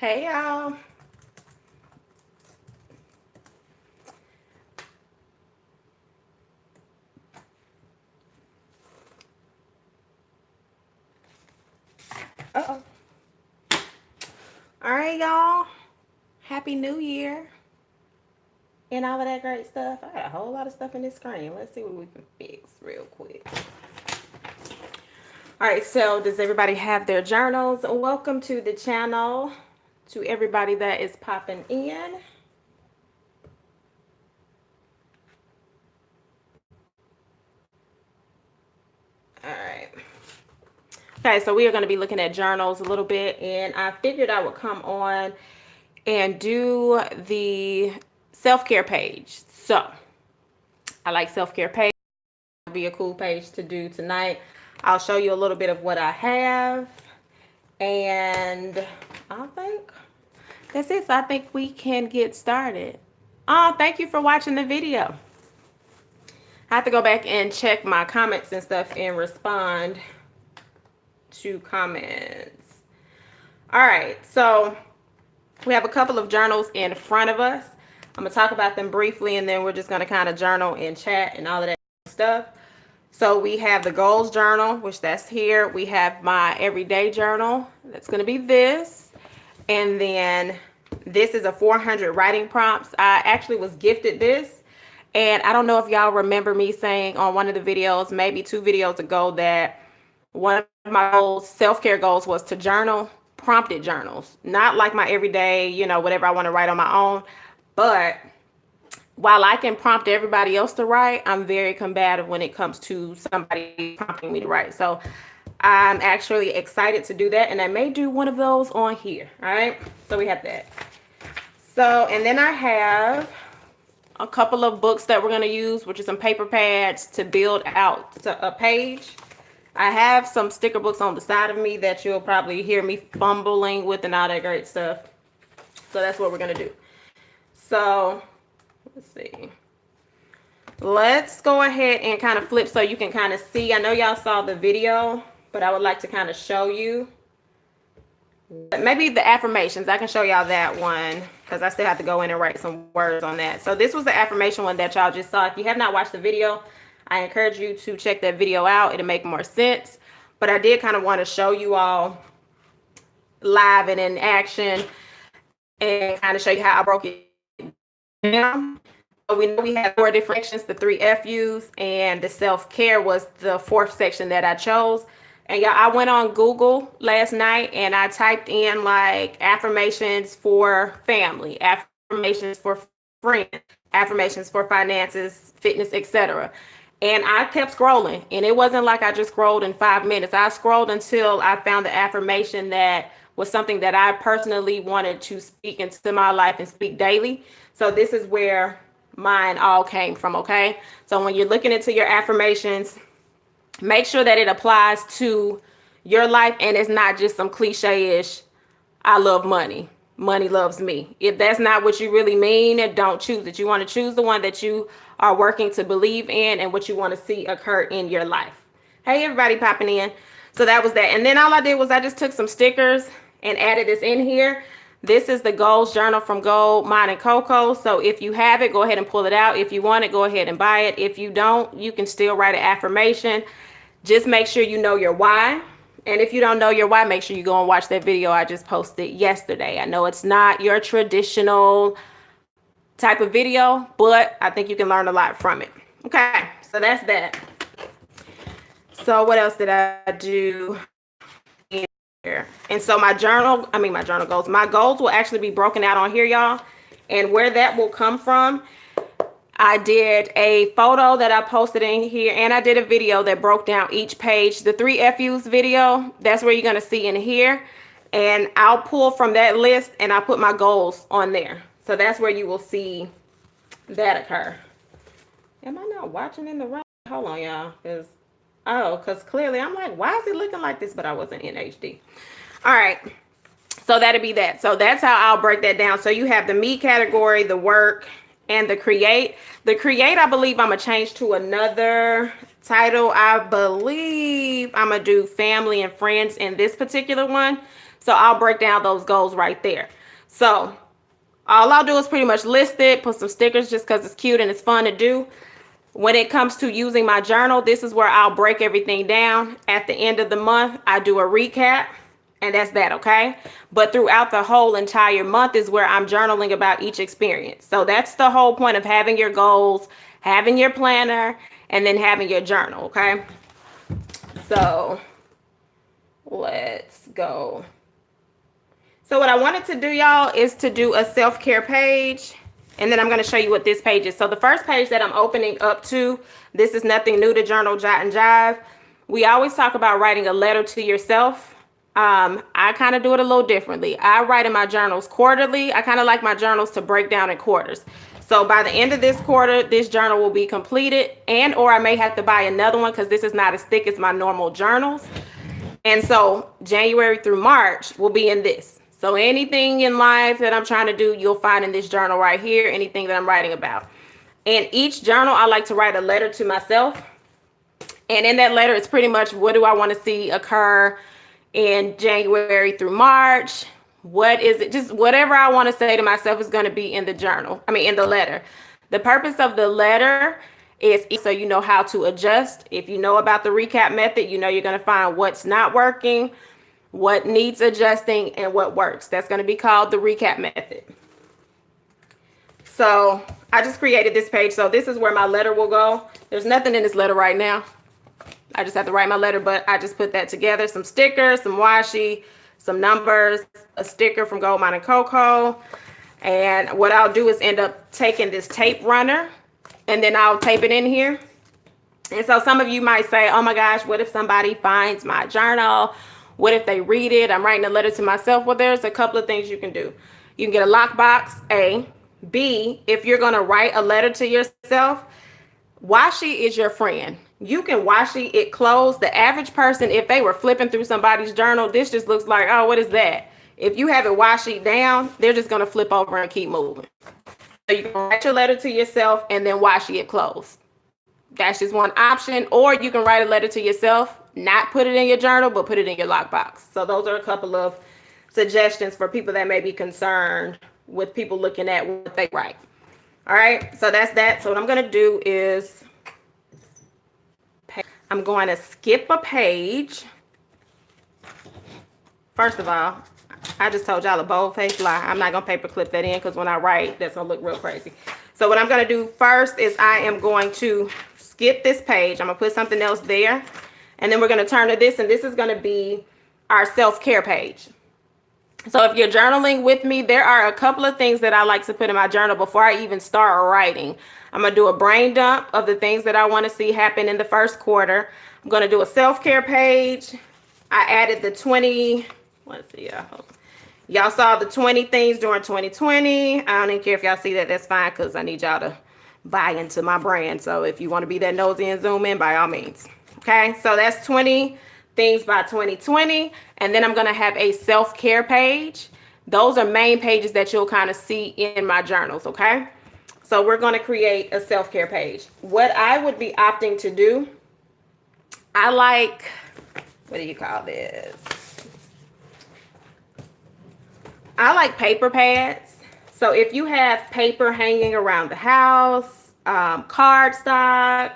Hey y'all. Uh-oh. All right, y'all. Happy New Year. And all of that great stuff. I got a whole lot of stuff in this screen. Let's see what we can fix real quick. All right, so does everybody have their journals? Welcome to the channel. To everybody that is popping in. All right. Okay, so we are going to be looking at journals a little bit, and I figured I would come on and do the self-care page. So I like self-care page. It'll be a cool page to do tonight. I'll show you a little bit of what I have, and I think that's it. So I think we can get started. Oh, thank you for watching the video. I have to go back and check my comments and stuff and respond to comments. All right, so we have a couple of journals in front of us. I'm gonna talk about them briefly, and then we're just gonna kind of journal and chat and all of that stuff. So we have the goals journal, which that's here. We have my everyday journal. That's gonna be this. And then this is a 400 writing prompts. I actually was gifted this. And I don't know if y'all remember me saying on one of the videos, maybe 2 videos ago, that one of my goals, self-care goals, was to journal, prompted journals. Not like my everyday, whatever I want to write on my own. But while I can prompt everybody else to write, I'm very combative when it comes to somebody prompting me to write. So I'm actually excited to do that. And I may do one of those on here. All right. So we have that. So, and then I have a couple of books that we're going to use, which is some paper pads to build out a page. I have some sticker books on the side of me that you'll probably hear me fumbling with and all that great stuff. So that's what we're going to do. So let's see. Let's go ahead and kind of flip so you can kind of see. I know y'all saw the video, but I would like to kind of show you. Maybe the affirmations. I can show y'all that one because I still have to go in and write some words on that. So this was the affirmation one that y'all just saw. If you have not watched the video, I encourage you to check that video out. It'll make more sense. But I did kind of want to show you all live and in action and kind of show you how I broke it down. So we know we have 4 different sections, the 3 FUs, and the self-care was the 4th section that I chose. And y'all, I went on Google last night and I typed in like affirmations for family, affirmations for friends, affirmations for finances, fitness, etc. And I kept scrolling, and it wasn't like I just scrolled in 5 minutes. I scrolled until I found the affirmation that was something that I personally wanted to speak into my life and speak daily. So this is where mine all came from, okay? So when you're looking into your affirmations, make sure that it applies to your life and it's not just some cliche-ish, I love money, money loves me. If that's not what you really mean, don't choose it. You want to choose the one that you are working to believe in and what you want to see occur in your life. Hey, everybody popping in. So that was that. And then all I did was I just took some stickers and added this in here. This is the goals journal from Gold, Mine, and Coco. So if you have it, go ahead and pull it out. If you want it, go ahead and buy it. If you don't, you can still write an affirmation. Just make sure you know your why. And if you don't know your why, make sure you go and watch that video I just posted yesterday. I know it's not your traditional type of video, but I think you can learn a lot from it. Okay, so that's that. So what else did I do here? And so my goals will actually be broken out on here, y'all. And where that will come from, I did a photo that I posted in here, and I did a video that broke down each page. The 3 FUs video, that's where you're going to see in here. And I'll pull from that list and I'll put my goals on there. So that's where you will see that occur. Am I not watching in the right? Hold on, y'all. Because clearly I'm like, why is it looking like this? But I wasn't in HD. All right. So that'll be that. So that's how I'll break that down. So you have the me category, the work, and the create. The create, I believe I'm going to change to another title. I believe I'm going to do family and friends in this particular one. So I'll break down those goals right there. So all I'll do is pretty much list it, put some stickers just because it's cute and it's fun to do. When it comes to using my journal, this is where I'll break everything down. At the end of the month, I do a recap, and that's that, okay? But throughout the whole entire month is where I'm journaling about each experience. So that's the whole point of having your goals, having your planner, and then having your journal, okay? So let's go. So what I wanted to do, y'all, is to do a self-care page. And then I'm going to show you what this page is. So the first page that I'm opening up to, this is nothing new to Journal Jot and Jive. We always talk about writing a letter to yourself. I kind of do it a little differently. I write in my journals quarterly. I kind of like my journals to break down in quarters. So by the end of this quarter, this journal will be completed, and or I may have to buy another one because this is not as thick as my normal journals. And so January through March will be in this. So anything in life that I'm trying to do, you'll find in this journal right here, anything that I'm writing about. In each journal, I like to write a letter to myself. And in that letter, it's pretty much what do I want to see occur in January through March? What is it? Just whatever I want to say to myself is going to be in the journal. In the letter. The purpose of the letter is so you know how to adjust. If you know about the recap method, you know you're going to find what's not working, what needs adjusting, and what works. That's going to be called the recap method. So I just created this page. So this is where my letter will go. There's nothing in this letter right now. I just have to write my letter, but I just put that together. Some stickers, some washi, some numbers, a sticker from Gold Mine and Cocoa. And what I'll do is end up taking this tape runner and then I'll tape it in here. And so some of you might say, oh my gosh, what if somebody finds my journal? What if they read it? I'm writing a letter to myself. Well, there's a couple of things you can do. You can get a lockbox, A. B, if you're going to write a letter to yourself, washi is your friend. You can washi it closed. The average person, if they were flipping through somebody's journal, this just looks like, oh, what is that? If you have it washi down, they're just going to flip over and keep moving. So you can write your letter to yourself and then washi it closed. That's just one option. Or you can write a letter to yourself, not put it in your journal, but put it in your lockbox. So those are a couple of suggestions for people that may be concerned with people looking at what they write. All right, so that's that. So what I'm going to do is I'm going to skip a page. First of all, I just told y'all a bold-faced lie. I'm not going to paper clip that in because when I write, that's going to look real crazy. So what I'm going to do first is I am going to skip this page. I'm going to put something else there. And then we're going to turn to this, and this is going to be our self-care page. So if you're journaling with me, there are a couple of things that I like to put in my journal before I even start writing. I'm going to do a brain dump of the things that I want to see happen in the first quarter. I'm going to do a self-care page. I added the 20, let's see, y'all saw the 20 things during 2020. I don't even care if y'all see that, that's fine, because I need y'all to buy into my brand. So if you want to be that nosy and zoom in, by all means. Okay, so that's 20 things by 2020. And then I'm going to have a self-care page. Those are main pages that you'll kind of see in my journals, okay? So we're going to create a self-care page. What I would be opting to do, I like, what do you call this? I like paper pads. So if you have paper hanging around the house, cardstock,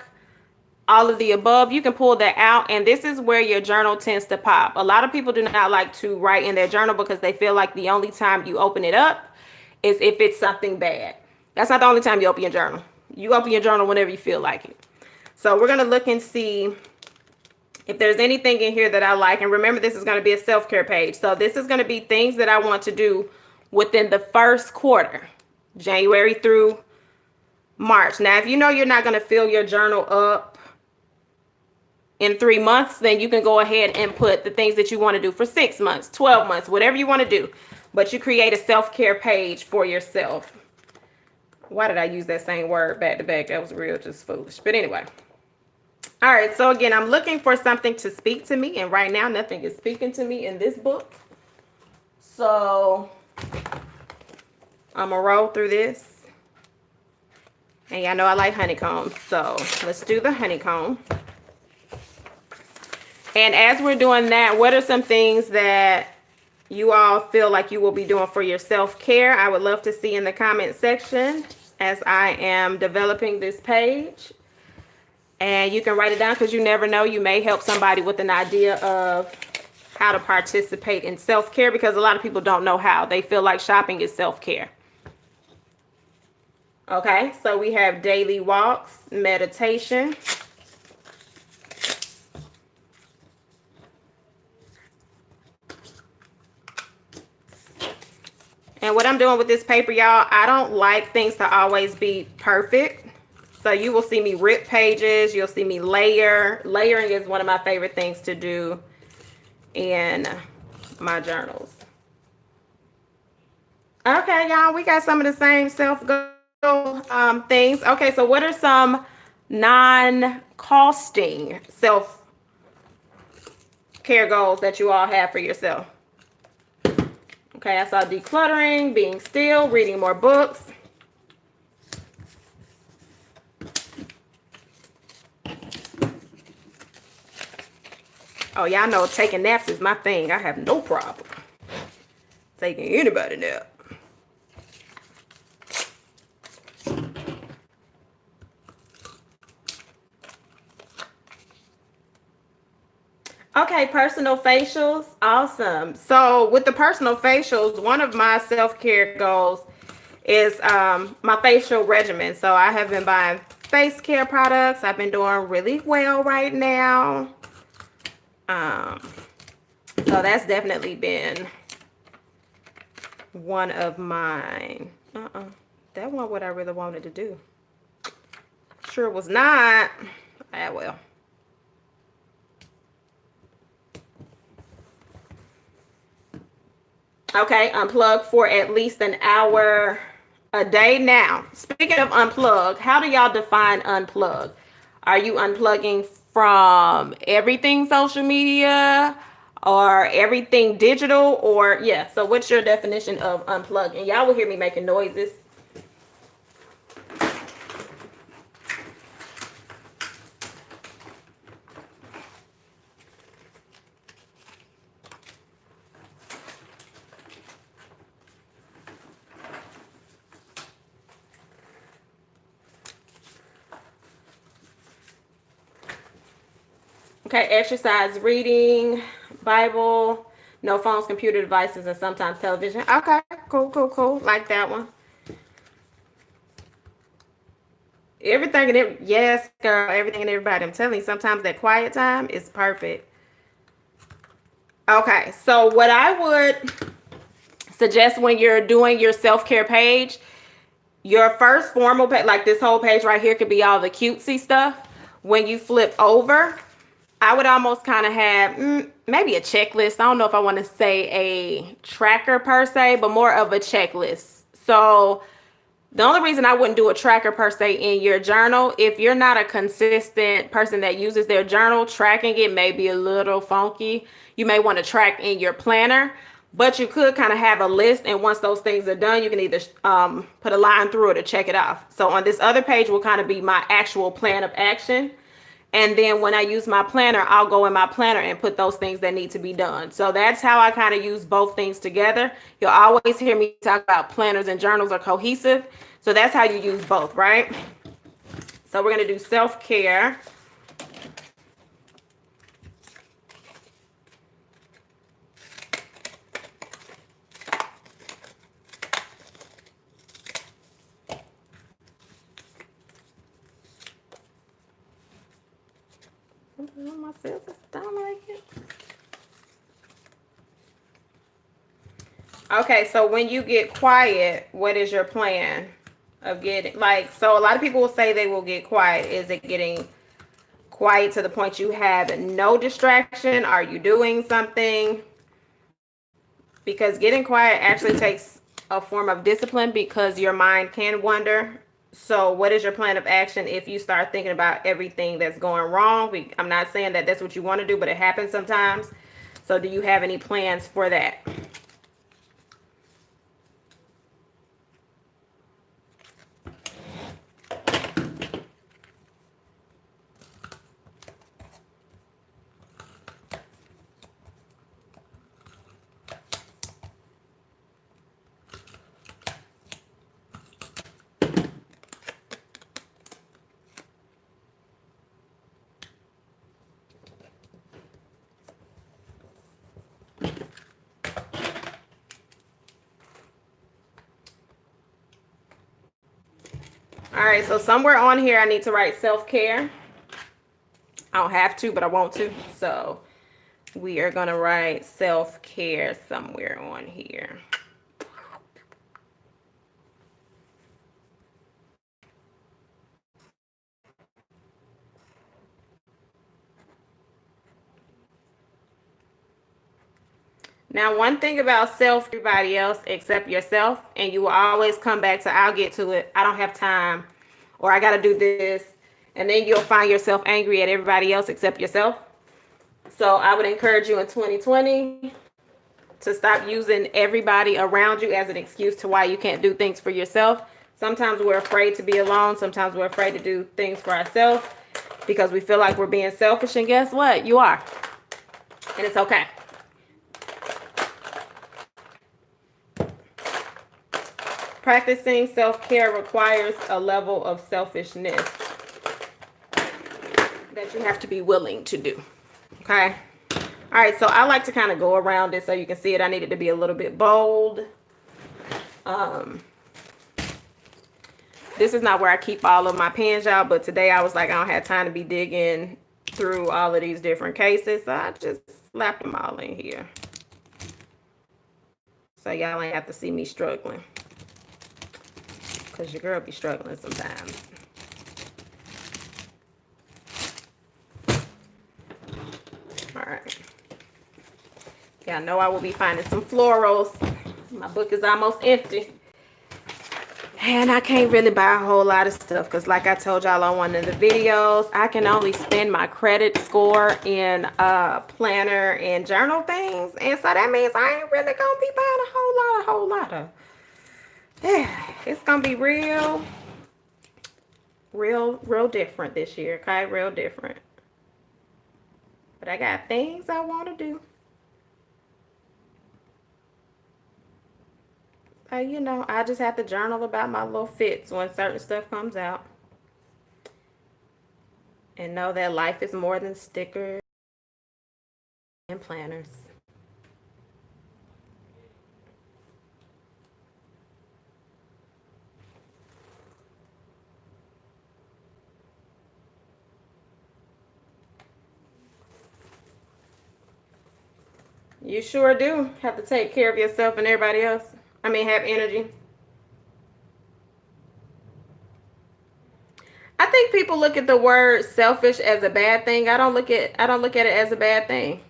all of the above, you can pull that out, and this is where your journal tends to pop. A lot of people do not like to write in their journal because they feel like the only time you open it up is if it's something bad. That's not the only time you open your journal. You open your journal whenever you feel like it. So we're going to look and see if there's anything in here that I like. And remember, this is going to be a self-care page. So this is going to be things that I want to do within the first quarter, January through March. Now, if you know you're not going to fill your journal up in 3 months, then you can go ahead and put the things that you want to do for 6 months, 12 months, whatever you want to do. But you create a self-care page for yourself. Why did I use that same word back to back? That was real just foolish. But anyway. All right. So again, I'm looking for something to speak to me. And right now, nothing is speaking to me in this book. So I'm going to roll through this. And y'all know I like honeycomb. So let's do the honeycomb. And as we're doing that, what are some things that you all feel like you will be doing for your self-care. I would love to see in the comment section as I am developing this page. And you can write it down because you never know. You may help somebody with an idea of how to participate in self-care, because a lot of people don't know how. They feel like shopping is self-care. Okay, so we have daily walks, meditation. And what I'm doing with this paper, y'all, I don't like things to always be perfect. So you will see me rip pages. You'll see me layer. Layering is one of my favorite things to do in my journals. Okay, y'all, we got some of the same self-goal things. Okay, so what are some non-costing self-care goals that you all have for yourself? Okay, I saw decluttering, being still, reading more books. Oh, y'all know taking naps is my thing. I have no problem taking anybody nap. Okay, personal facials. Awesome. So with the personal facials, one of my self-care goals is my facial regimen. So I have been buying face care products. I've been doing really well right now. So that's definitely been one of mine. That wasn't what I really wanted to do. Sure was not. Ah, well. Okay, unplug for at least an hour a day. Now, speaking of unplug, how do y'all define unplug? Are you unplugging from everything social media or everything digital? Or yeah, so what's your definition of unplug? And y'all will hear me making noises. Okay, exercise, reading, Bible, no phones, computer devices, and sometimes television. Okay, cool. Like that one. Everything and yes, girl, everything and everybody. I'm telling you, sometimes that quiet time is perfect. Okay, so what I would suggest when you're doing your self-care page, your first formal page, like this whole page right here, could be all the cutesy stuff. When you flip over, I would almost kind of have maybe a checklist. I don't know if I want to say a tracker per se, but more of a checklist. So the only reason I wouldn't do a tracker per se in your journal, if you're not a consistent person that uses their journal, tracking it may be a little funky. You may want to track in your planner, but you could kind of have a list. And once those things are done, you can either put a line through it or check it off. So on this other page will kind of be my actual plan of action. And then when I use my planner, I'll go in my planner and put those things that need to be done. So that's how I kind of use both things together. You'll always hear me talk about planners and journals are cohesive. So that's how you use both, right? So we're going to do self-care. My scissors don't like it. Okay, so when you get quiet, what is your plan of getting, like, so a lot of people will say they will get quiet. Is it getting quiet to the point you have no distraction? Are you doing something? Because getting quiet actually takes a form of discipline because your mind can wander. So what is your plan of action if you start thinking about everything that's going wrong? I'm not saying that that's what you want to do, but it happens sometimes. So do you have any plans for that? All right, so somewhere on here I need to write self-care. I don't have to, but I want to. So we are going to write self-care somewhere on here. Now, one thing about self, everybody else except yourself, and you will always come back to, I'll get to it, I don't have time, or I got to do this, and then you'll find yourself angry at everybody else except yourself. So I would encourage you in 2020 to stop using everybody around you as an excuse to why you can't do things for yourself. Sometimes we're afraid to be alone. Sometimes we're afraid to do things for ourselves because we feel like we're being selfish, and guess what? You are. And it's okay. Practicing self-care requires a level of selfishness that you have to be willing to do. Okay? All right, so I like to kind of go around it so you can see it. I need it to be a little bit bold. This is not where I keep all of my pens, y'all, but today I was like, I don't have time to be digging through all of these different cases, so I just slapped them all in here. So y'all ain't have to see me struggling. Because your girl be struggling sometimes. All right. Yeah, I know I will be finding some florals. My book is almost empty. And I can't really buy a whole lot of stuff because like I told y'all on one of the videos, I can only spend my credit score in planner and journal things. And so that means I ain't really going to be buying a whole lot of. Yeah, it's going to be real different this year, okay? Real different. But I got things I want to do. You know, I just have to journal about my little fits when certain stuff comes out. And know that life is more than stickers and planners. You sure do have to take care of yourself and everybody else. I mean, have energy. I think people look at the word selfish as a bad thing. I don't look at it as a bad thing.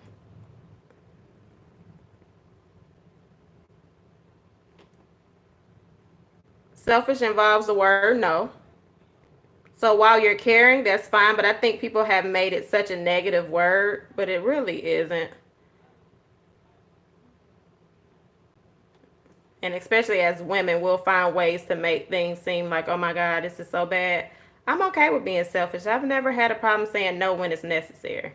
Selfish involves the word no. So while you're caring, that's fine, but I think people have made it such a negative word, but it really isn't. And especially as women, we'll find ways to make things seem like, oh my God, this is so bad. I'm okay with being selfish. I've never had a problem saying no when it's necessary.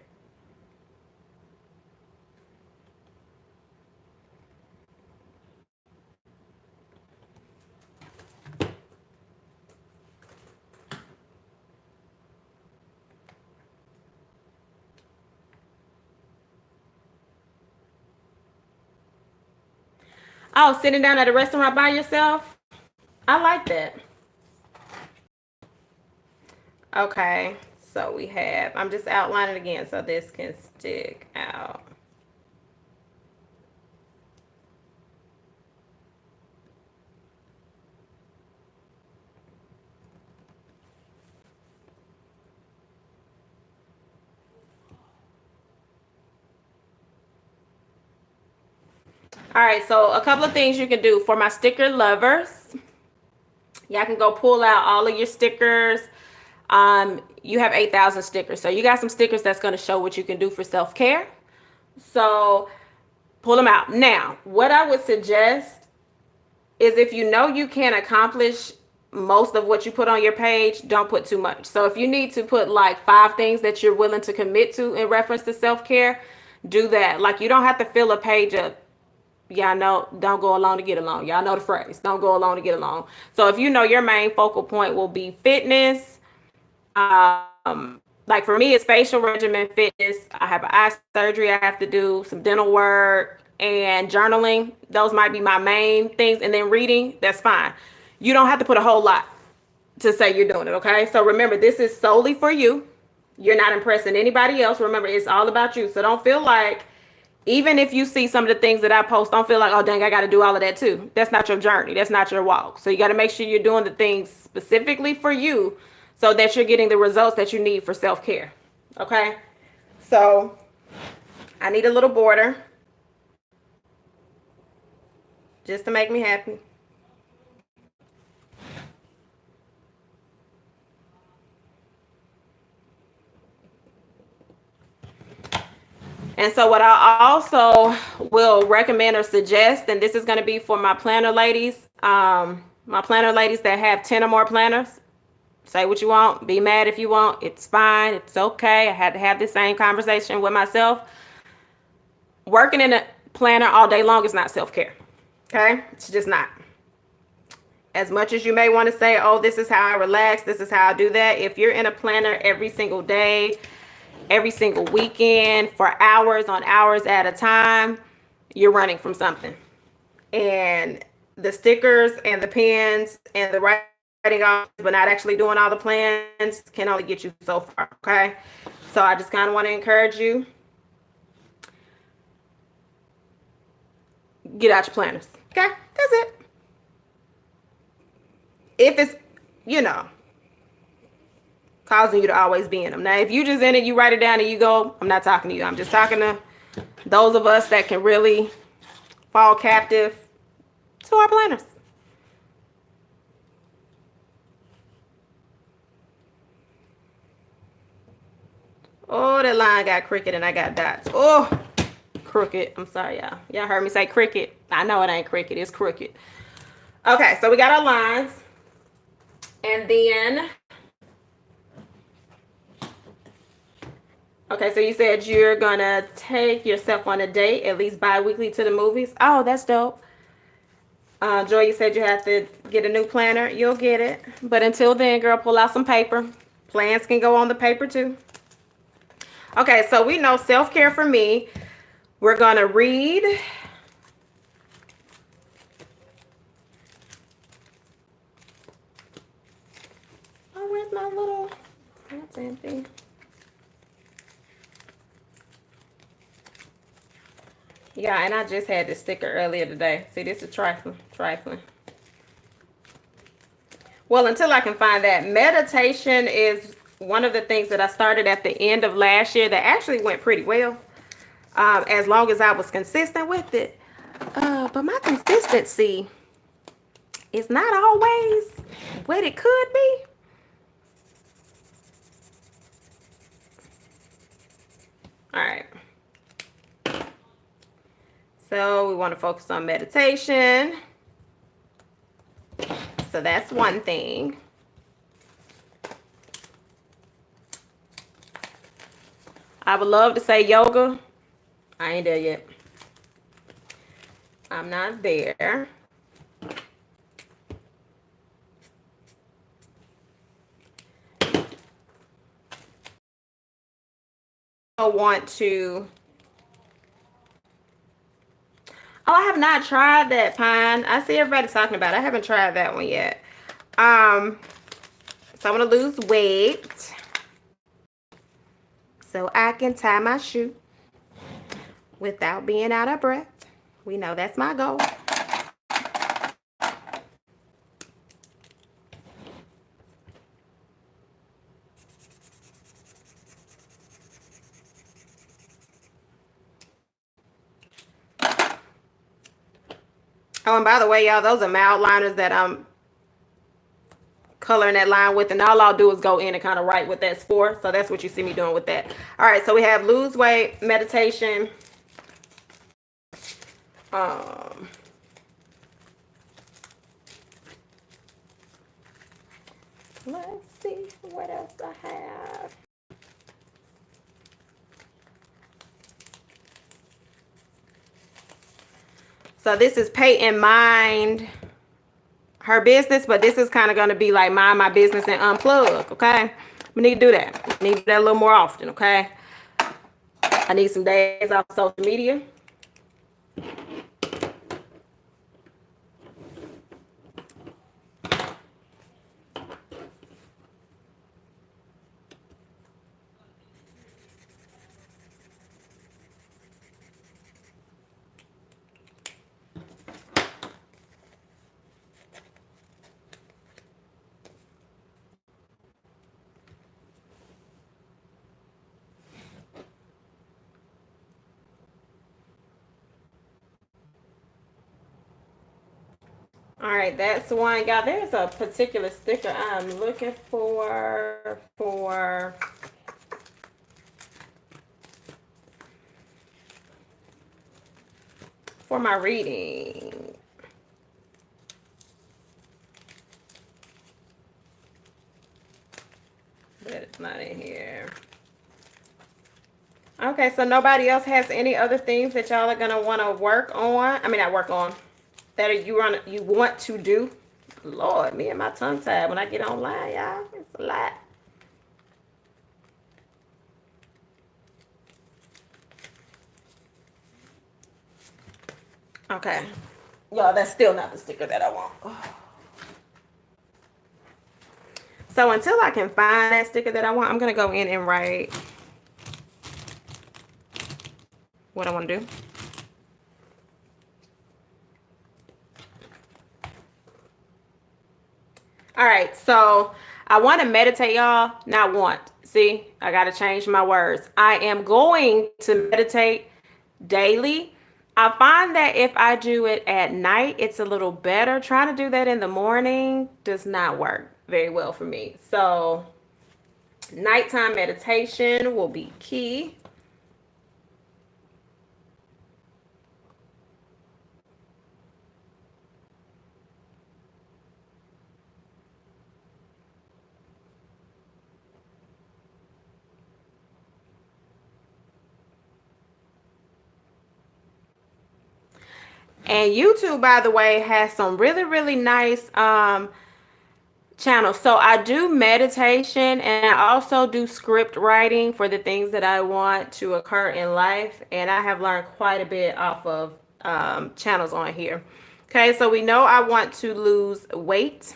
Oh, sitting down at a restaurant by yourself? I like that. Okay, so we have, I'm just outlining again so this can stick out. All right, so a couple of things you can do for my sticker lovers. Y'all can go pull out all of your stickers. You have 8,000 stickers. So you got some stickers that's going to show what you can do for self-care. So pull them out. Now, what I would suggest is if you know you can't accomplish most of what you put on your page, don't put too much. So if you need to put like 5 things that you're willing to commit to in reference to self-care, do that. Like you don't have to fill a page up. Y'all know, don't go along to get along. Y'all know the phrase, don't go along to get along. So if you know your main focal point will be fitness, like for me, it's facial regimen, fitness. I have an eye surgery I have to do, some dental work, and journaling. Those might be my main things. And then reading, that's fine. You don't have to put a whole lot. to say you're doing it, okay? So remember, this is solely for you. You're not impressing anybody else. Remember, it's all about you. So don't feel like, even if you see some of the things that I post, don't feel like, oh, dang, I got to do all of that too. That's not your journey. That's not your walk. So you got to make sure you're doing the things specifically for you so that you're getting the results that you need for self-care, okay? So I need a little border just to make me happy. And so what I also will recommend or suggest, and this is going to be for my planner ladies, my planner ladies that have 10 or more planners. Say what you want. Be mad if you want. It's fine. It's okay. I had to have the same conversation with myself. Working in a planner all day long is not self-care. Okay? It's just not. As much as you may want to say, oh, this is how I relax, this is how I do that. If you're in a planner every single day, every single weekend, for hours on hours at a time, you're running from something. And the stickers and the pens and the writing off, but not actually doing all the plans, can only get you so far, okay? So I just kind of want to encourage you, get out your planners, okay? That's it. If it's, causing you to always be in them. Now, if you just in it, you write it down and you go, I'm not talking to you. I'm just talking to those of us that can really fall captive to our planners. Oh, that line got crooked and I got dots. Oh, crooked. I'm sorry, y'all. Y'all heard me say cricket. I know it ain't cricket. It's crooked. Okay, so we got our lines. And then, okay, so you said you're going to take yourself on a date, at least bi-weekly, to the movies. Oh, that's dope. Joy, you said you have to get a new planner. You'll get it. But until then, girl, pull out some paper. Plans can go on the paper, too. Okay, so we know self-care for me. We're going to read. Oh, where's my little... That's empty. Yeah, and I just had this sticker earlier today. See, this is trifling. Well, until I can find that, meditation is one of the things that I started at the end of last year that actually went pretty well, as long as I was consistent with it. But my consistency is not always what it could be. All right. So we want to focus on meditation. So that's one thing. I would love to say yoga. I ain't there yet. I'm not there. I want to... Oh, I have not tried that pine. I see everybody talking about it. I haven't tried that one yet. So I'm gonna lose weight so I can tie my shoe without being out of breath. We know that's my goal. Oh, and by the way, y'all, those are mild liners that I'm coloring that line with, and all I'll do is go in and kind of write what that's for. So that's what you see me doing with that. All right, so we have lose weight, meditation. Let's see what else I have. So this is pay in mind her business, but this is kind of going to be like mind my business and unplug, okay? We need to do that. We need to do that a little more often, okay? I need some days off social media. All right, that's one. Y'all, there's a particular sticker I'm looking for my reading. But it's not in here. Okay, so nobody else has any other things that y'all are gonna want to work on. I mean, not work on. That you want to do. Lord, me and my tongue tied when I get online, y'all. It's a lot. Okay. Y'all, that's still not the sticker that I want. So until I can find that sticker that I want, I'm going to go in and write what I want to do. All right, so I want to meditate, y'all, not want. See, I got to change my words. I am going to meditate daily. I find that if I do it at night, it's a little better. Trying to do that in the morning does not work very well for me. So nighttime meditation will be key. And YouTube, by the way, has some really, really nice channels. So I do meditation and I also do script writing for the things that I want to occur in life. And I have learned quite a bit off of channels on here. Okay, so we know I want to lose weight.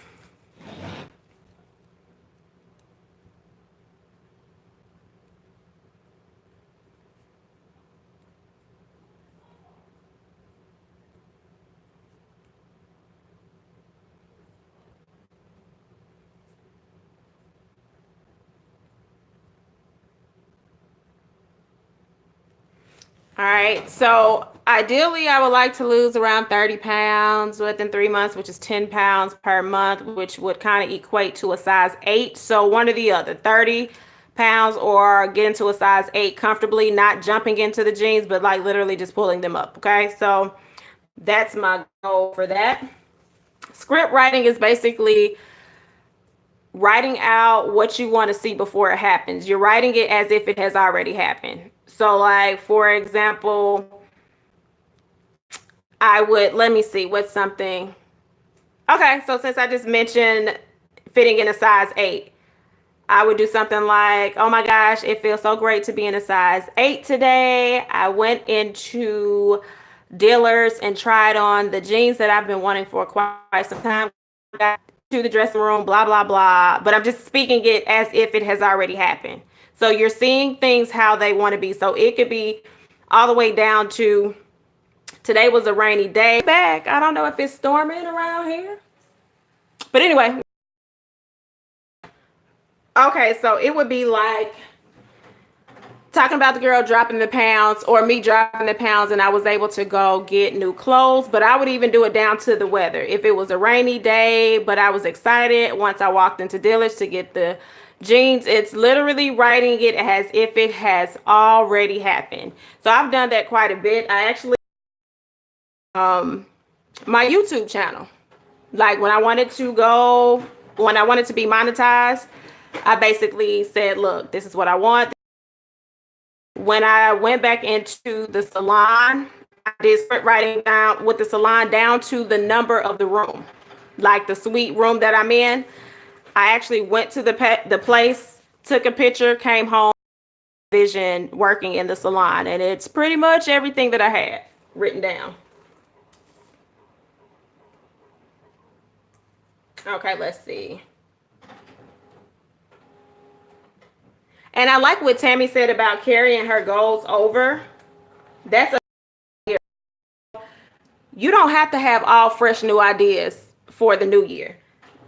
All right, so ideally I would like to lose around 30 pounds within 3 months, which is 10 pounds per month, which would kind of equate to a size 8. So one or the other, 30 pounds or get into a size 8 comfortably, not jumping into the jeans, but like literally just pulling them up, okay? So that's my goal for that. Script writing is basically writing out what you want to see before it happens. You're writing it as if it has already happened. So like, for example, I would, let me see, what's something. Okay, so since I just mentioned fitting in a size 8, I would do something like, oh my gosh, it feels so great to be in a size 8 today. I went into Dillard's and tried on the jeans that I've been wanting for quite some time. Got to the dressing room, blah, blah, blah. But I'm just speaking it as if it has already happened. So you're seeing things how they want to be. So it could be all the way down to today was a rainy day. Back, I don't know if it's storming around here. But anyway. Okay, so it would be like talking about the girl dropping the pounds or me dropping the pounds and I was able to go get new clothes. But I would even do it down to the weather. If it was a rainy day, but I was excited once I walked into Dillard's to get the jeans, it's literally writing it as if it has already happened. So I've done that quite a bit. I actually my YouTube channel, like when I wanted to be monetized, I basically said, look, this is what I want. When I went back into the salon, I did script writing down with the salon down to the number of the room, like the suite room that I'm in. I actually went to the place, took a picture, came home, vision working in the salon, and it's pretty much everything that I had written down. Okay, let's see. And I like what Tammy said about carrying her goals over. That's a, you don't have to have all fresh new ideas for the new year.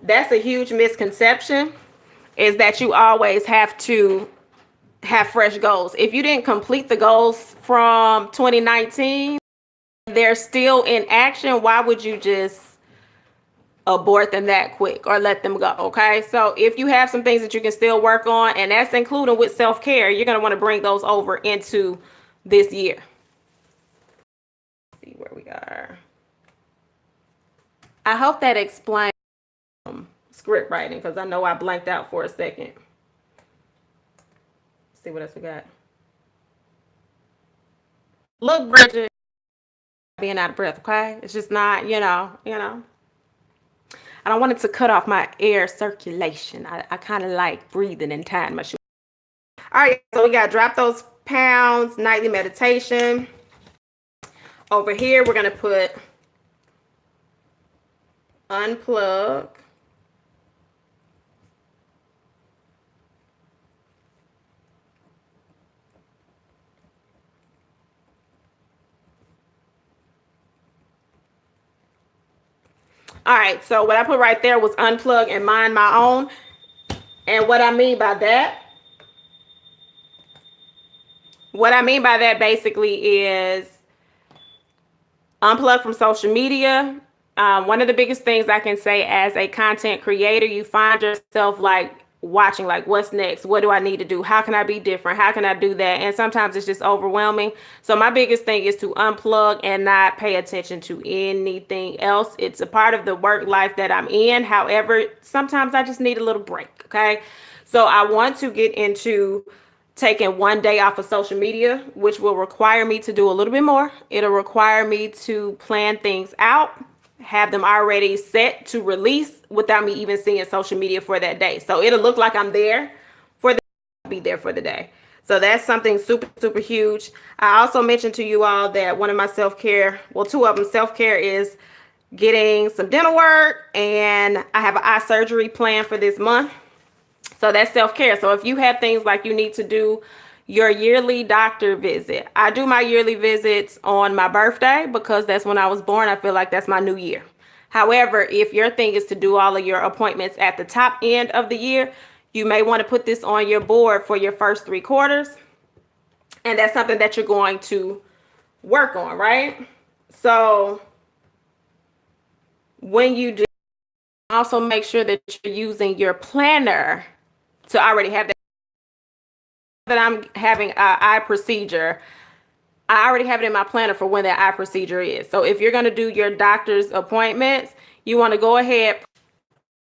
That's a huge misconception, is that you always have to have fresh goals. If you didn't complete the goals from 2019, they're still in action. Why would you just abort them that quick or let them go. Okay, so if you have some things that you can still work on, and that's including with self-care, you're going to want to bring those over into this year. Let's see where we are. I hope that explains script writing, because I know I blanked out for a second. Let's see what else we got. Look, Bridget, being out of breath. Okay, it's just not, you know. I don't want it to cut off my air circulation. I kind of like breathing and tying my shoes. All right, so we got drop those pounds, nightly meditation. Over here, we're going to put unplug. All right, so what I put right there was unplug and mind my own. And what I mean by that basically is unplug from social media. One of the biggest things I can say as a content creator, you find yourself like watching, like, what's next? What do I need to do? How can I be different? How can I do that? And sometimes it's just overwhelming. So my biggest thing is to unplug and not pay attention to anything else. It's a part of the work life that I'm in. However, sometimes I just need a little break. Okay. So I want to get into taking one day off of social media, which will require me to do a little bit more. It'll require me to plan things out, have them already set to release without me even seeing social media for that day. So it'll look like I'm there for the be there for the day. So that's something super, super huge. I also mentioned to you all that one of my self-care, well, two of them, self-care is getting some dental work, and I have an eye surgery planned for this month. So that's self-care. So if you have things like you need to do your yearly doctor visit. I do my yearly visits on my birthday because that's when I was born. I feel like that's my new year. However, if your thing is to do all of your appointments at the top end of the year, you may want to put this on your board for your first 3 quarters. And that's something that you're going to work on, right? So when you do, also make sure that you're using your planner to already have that I'm having an eye procedure. I already have it in my planner for when that eye procedure is. So if you're going to do your doctor's appointments, you want to go ahead,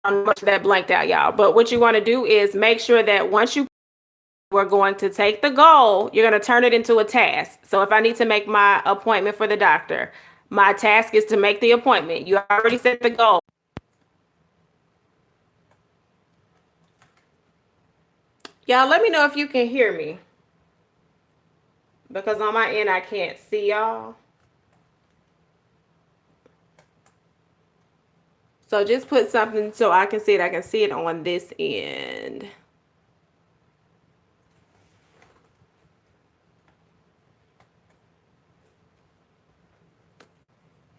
much of that blanked out, y'all. But what you want to do is make sure that once we're going to take the goal, you're going to turn it into a task. So if I need to make my appointment for the doctor, my task is to make the appointment. You already set the goal. Y'all, let me know if you can hear me, because on my end, I can't see y'all. So just put something so I can see it. I can see it on this end.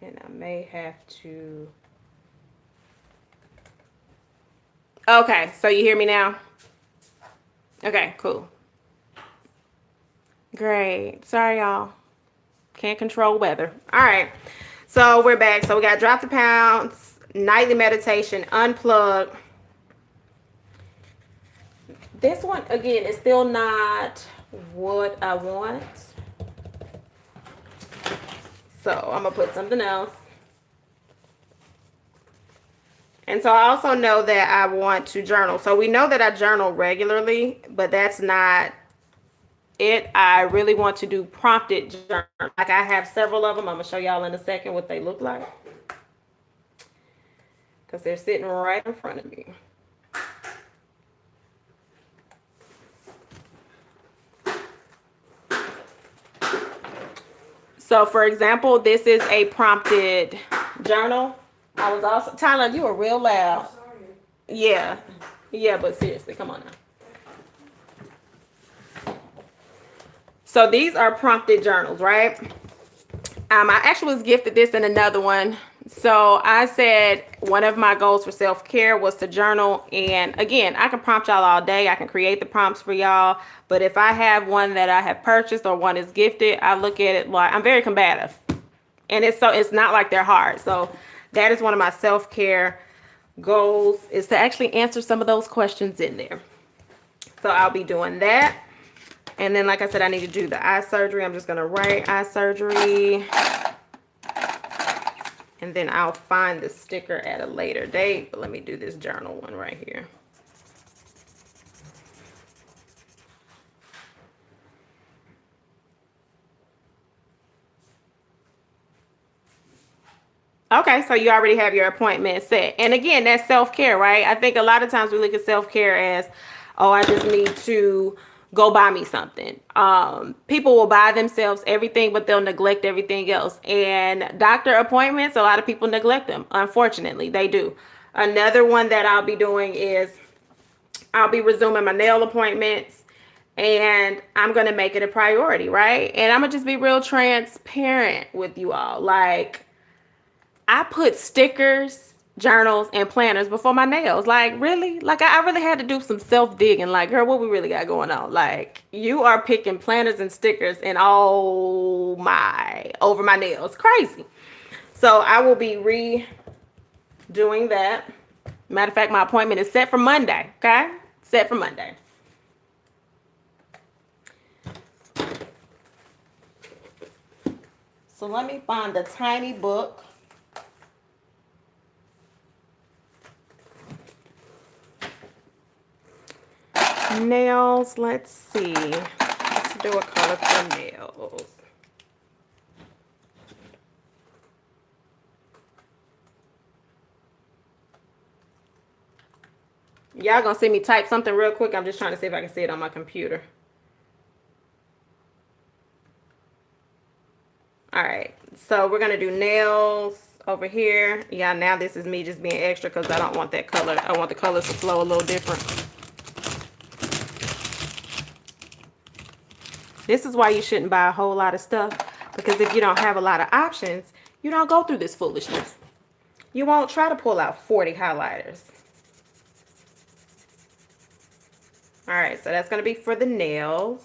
And I may have to. Okay, so you hear me now? Okay, cool. Great. Sorry, y'all. Can't control weather. All right. So we're back. So we got drop the pounds, nightly meditation, unplug. This one, again, is still not what I want. So I'm going to put something else. And so I also know that I want to journal. So we know that I journal regularly, but that's not it. I really want to do prompted journal. Like, I have several of them. I'm going to show y'all in a second what they look like, because they're sitting right in front of me. So for example, this is a prompted journal. I was also, Tyler, you were real loud. Yeah. Yeah, but seriously, come on now. So these are prompted journals, right? I actually was gifted this in another one. So I said one of my goals for self-care was to journal. And again, I can prompt y'all all day. I can create the prompts for y'all. But if I have one that I have purchased or one is gifted, I look at it like, I'm very combative. And it's not like they're hard. So that is one of my self-care goals is to actually answer some of those questions in there. So I'll be doing that. And then, like I said, I need to do the eye surgery. I'm just going to write eye surgery. And then I'll find the sticker at a later date. But let me do this journal one right here. Okay, so you already have your appointment set. And again, that's self-care, right? I think a lot of times we look at self-care as, oh, I just need to go buy me something. People will buy themselves everything, but they'll neglect everything else. And doctor appointments, a lot of people neglect them. Unfortunately, they do. Another one that I'll be doing is I'll be resuming my nail appointments. And I'm going to make it a priority, right? And I'm going to just be real transparent with you all. Like, I put stickers, journals, and planners before my nails. Like, really? Like, I really had to do some self-digging. Like, girl, what we really got going on? Like, you are picking planners and stickers and over my nails. Crazy. So I will be redoing that. Matter of fact, my appointment is set for Monday, okay? Set for Monday. So let me find the tiny book. Nails, let's see. Let's do a color for nails. Y'all gonna see me type something real quick. I'm just trying to see if I can see it on my computer. All right, so we're gonna do nails over here. Yeah, now this is me just being extra because I don't want that color. I want the colors to flow a little different. This is why you shouldn't buy a whole lot of stuff, because if you don't have a lot of options, you don't go through this foolishness. You won't try to pull out 40 highlighters. All right, so that's going to be for the nails.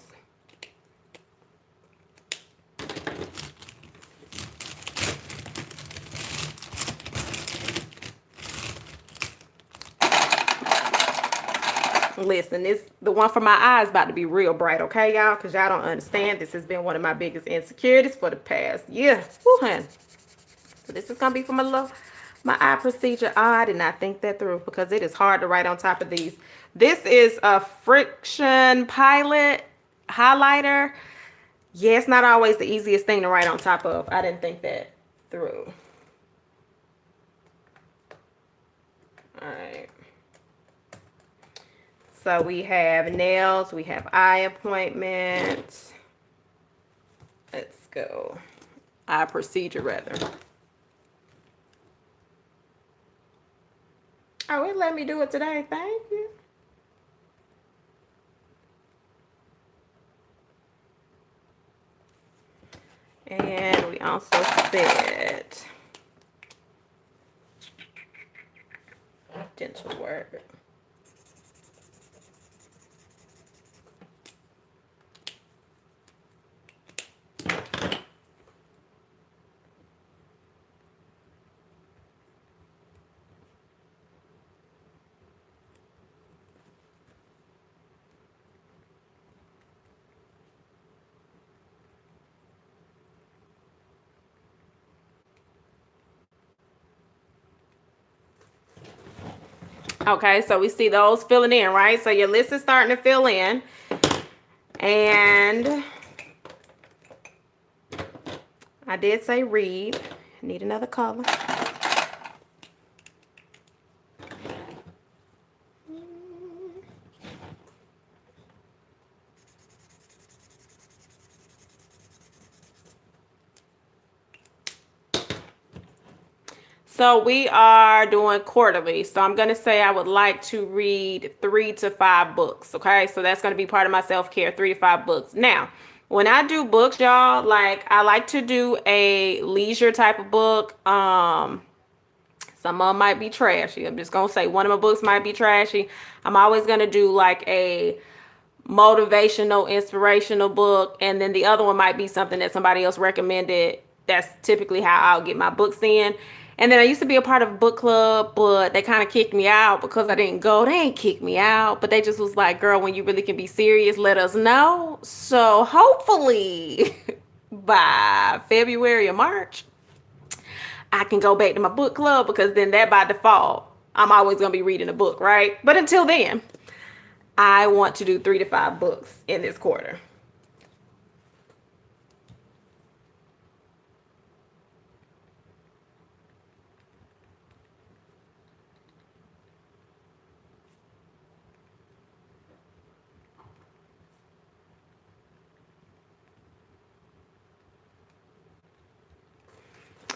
Listen, the one for my eyes about to be real bright, okay, y'all? Because y'all don't understand. This has been one of my biggest insecurities for the past year. Woo, honey. So this is going to be for my eye procedure. Oh, I did not think that through because it is hard to write on top of these. This is a Friction Pilot highlighter. Yeah, it's not always the easiest thing to write on top of. I didn't think that through. All right. So we have nails, we have eye appointment. Let's go. Eye procedure, rather. Oh, it let me do it today. Thank you. And we also said dental work. Okay, so we see those filling in, right? So your list is starting to fill in. And I did say read. Need another color. So we are doing quarterly. So I'm going to say I would like to read 3 to 5 books. Okay. So that's going to be part of my self-care, 3 to 5 books. Now, when I do books, y'all, like I like to do a leisure type of book. Some of them might be trashy. I'm just going to say one of my books might be trashy. I'm always going to do like a motivational, inspirational book. And then the other one might be something that somebody else recommended. That's typically how I'll get my books in. And then I used to be a part of a book club, but they kind of kicked me out because I didn't go. They ain't kicked me out, but they just was like, girl, when you really can be serious, let us know. So hopefully by February or March, I can go back to my book club, because then that by default, I'm always going to be reading a book, right? But until then, I want to do 3 to 5 books in this quarter.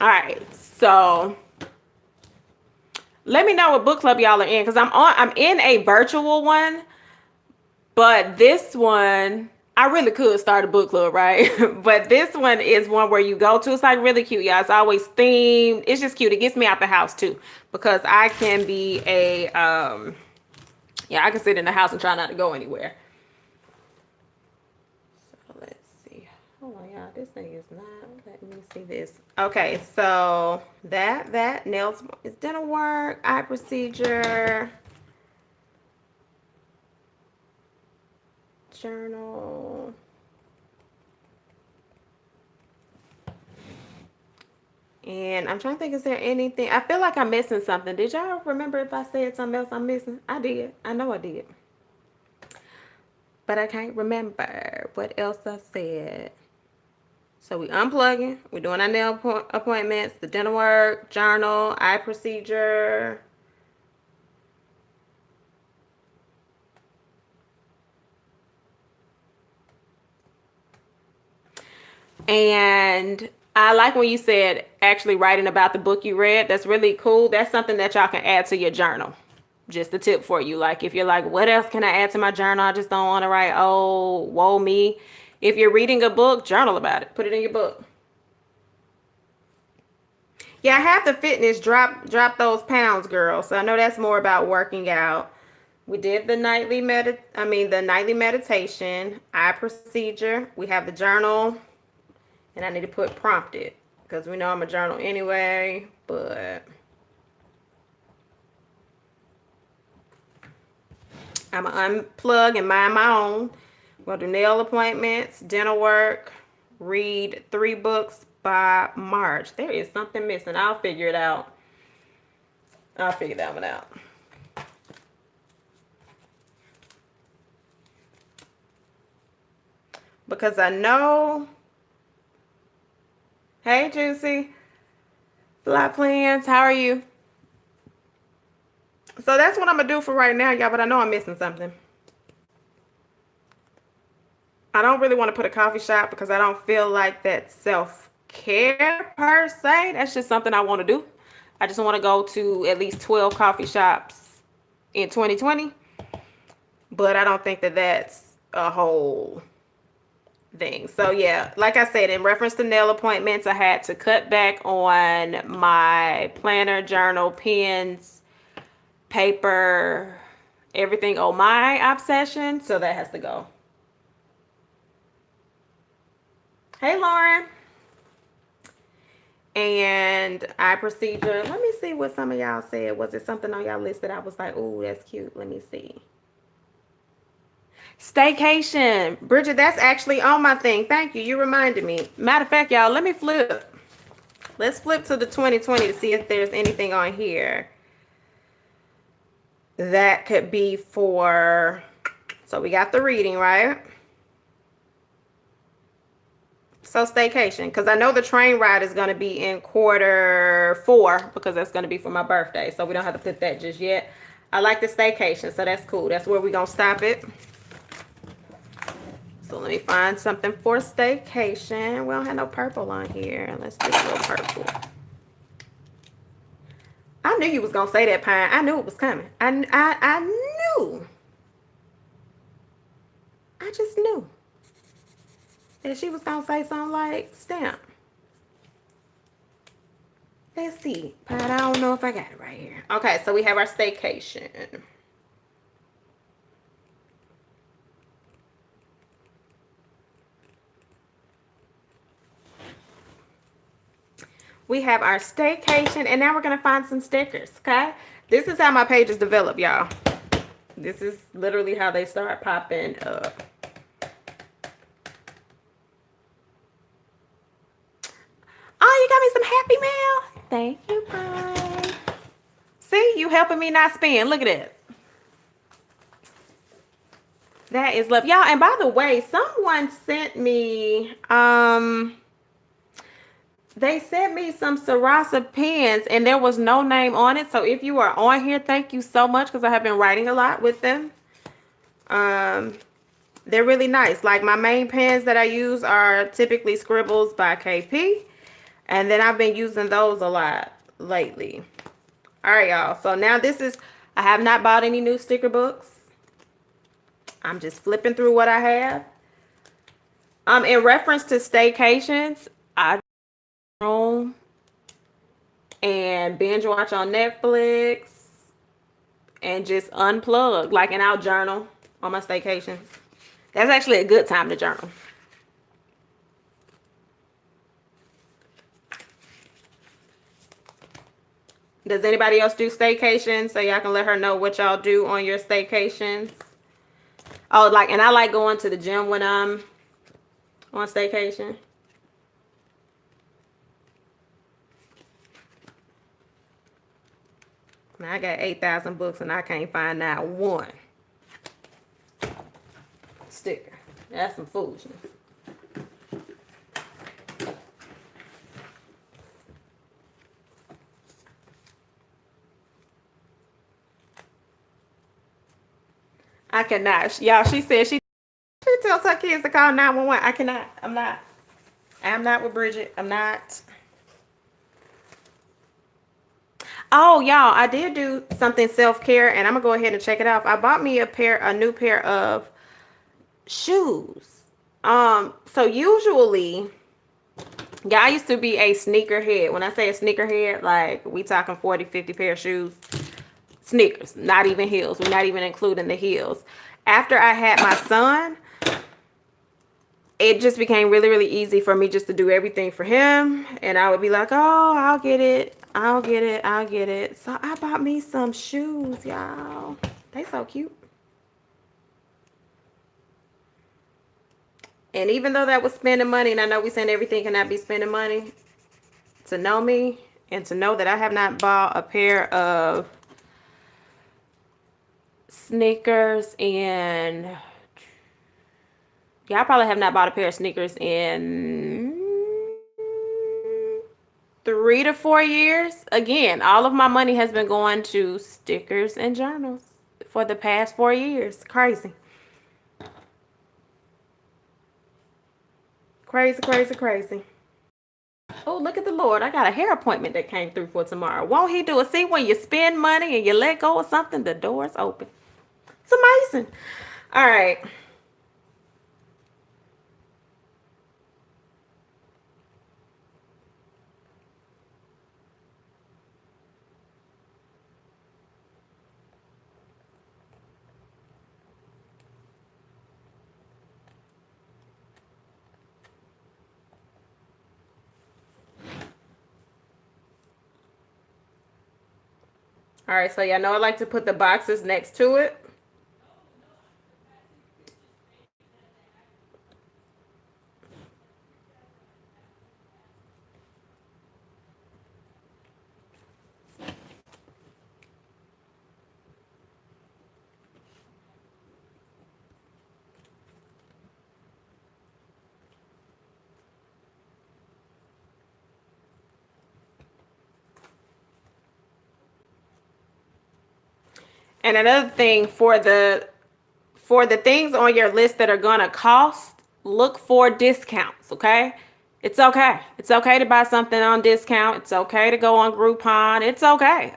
All right, so let me know what book club y'all are in, because I'm in a virtual one, but this one I really could start a book club, right? But this one is one where you go to. It's like really cute, y'all. It's always themed. It's just cute. It gets me out the house too, because I can be a yeah, I can sit in the house and try not to go anywhere. So let's see. Hold on, y'all. This thing is not letting me see this. Okay, so that nails is dental work, eye procedure, journal. And I'm trying to think, is there anything? I feel like I'm missing something. Did y'all remember if I said something else I'm missing? I did. I know I did. But I can't remember what else I said. So we unplugging. We're doing our nail appointments, the dental work, journal, eye procedure. And I like when you said actually writing about the book you read. That's really cool. That's something that y'all can add to your journal. Just a tip for you. Like if you're like, what else can I add to my journal? I just don't want to write, oh, woe me. If you're reading a book, journal about it. Put it in your book. Yeah, I have the fitness drop those pounds, girl. So I know that's more about working out. We did the nightly meditation, eye procedure. We have the journal, and I need to put prompted because we know I'm a journal anyway, but I'm going to unplug and mind my own. We'll do nail appointments, dental work, read 3 books by March. There is something missing. I'll figure it out. I'll figure that one out. Because I know. Hey, Juicy. Fly Plans, how are you? So that's what I'm going to do for right now, y'all, but I know I'm missing something. I don't really want to put a coffee shop because I don't feel like that's self-care per se. That's just something I want to do. I just want to go to at least 12 coffee shops in 2020. But I don't think that that's a whole thing. So yeah, like I said, in reference to nail appointments, I had to cut back on my planner, journal, pens, paper, everything on my obsession. So that has to go. Hey, Lauren. And eye procedure. Let me see what some of y'all said. Was it something on y'all list that I was like, oh, that's cute? Let me see. Staycation. Bridget, that's actually on my thing. Thank you. You reminded me. Matter of fact, y'all, let me flip. Let's flip to the 2020 to see if there's anything on here that could be for. So we got the reading, right? So staycation, because I know the train ride is going to be in Q4 because that's going to be for my birthday. So we don't have to put that just yet. I like the staycation, so that's cool. That's where we're going to stop it. So let me find something for staycation. We don't have no purple on here. Let's do a little purple. I knew you was going to say that, Pine. I knew it was coming. I knew. I just knew that she was going to say something like stamp. Let's see. But I don't know if I got it right here. Okay, so we have our staycation. We have our staycation, and now we're gonna find some stickers, okay? This is how my pages develop, y'all. This is literally how they start popping up. Oh, you got me some Happy Mail. Thank you, bye. See, you helping me not spend. Look at it. That is love, y'all. And by the way, someone sent me they sent me some Sarasa pens, and there was no name on it. So if you are on here, thank you so much, because I have been writing a lot with them. They're really nice. Like, my main pens that I use are typically Scribbles by KP, and then I've been using those a lot lately. All right, y'all. So now this is, I have not bought any new sticker books. I'm just flipping through what I have. In reference to staycations, I room and binge watch on Netflix and just unplug, like, and I'll journal on my staycations. That's actually a good time to journal. Does anybody else do staycations? So y'all can let her know what y'all do on your staycations. Oh, like, and I like going to the gym when I'm on staycation. Now I got 8,000 books and I can't find not one sticker. That's some foolishness. I cannot. Y'all, she said she tells her kids to call 911. I cannot. I'm not with Bridget. I'm not. Oh, y'all, I did do something self-care, and I'm gonna go ahead and check it out. I bought me a new pair of shoes. So usually, yeah, I used to be a sneakerhead. When I say a sneakerhead, like, we talking 40, 50 pair of shoes. Sneakers, not even heels. We're not even including the heels. After I had my son, it just became really, really easy for me just to do everything for him. And I would be like, oh, I'll get it. I'll get it. I'll get it. So I bought me some shoes, y'all. They so cute. And even though that was spending money, and I know we saying everything cannot be spending money, to know me and to know that I have not bought a pair of sneakers in, yeah, I probably have not bought a pair of sneakers in 3 to 4 years. Again, all of my money has been going to stickers and journals for the past 4 years. Crazy. Crazy, crazy, crazy. Oh, look at the Lord. I got a hair appointment that came through for tomorrow. Won't he do it? See, when you spend money and you let go of something, the door's open. It's amazing. All right. All right, so y'all know I like to put the boxes next to it. And another thing, for the things on your list that are gonna cost, look for discounts, okay? It's okay. It's okay to buy something on discount. It's okay to go on Groupon. It's okay.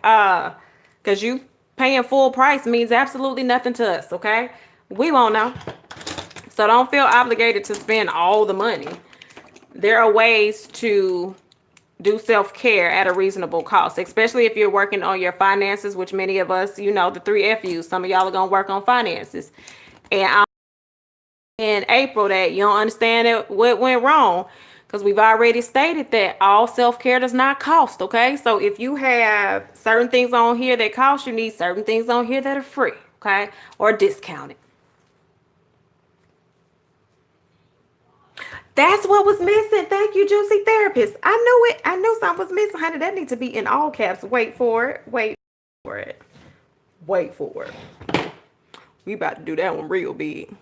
Because you paying full price means absolutely nothing to us, okay? We won't know. So don't feel obligated to spend all the money. There are ways to do self-care at a reasonable cost, especially if you're working on your finances, which many of us, you know, the 3 FUs. Some of y'all are going to work on finances. And in April that you don't understand what went wrong. because we've already stated that all self-care does not cost, okay? So if you have certain things on here that cost, you need certain things on here that are free, okay? Or discounted. That's what was missing. Thank you, Juicy Therapist. I knew it. I knew something was missing, honey. That needs to be in all caps. Wait for it. Wait for it. Wait for it. We about to do that one real big.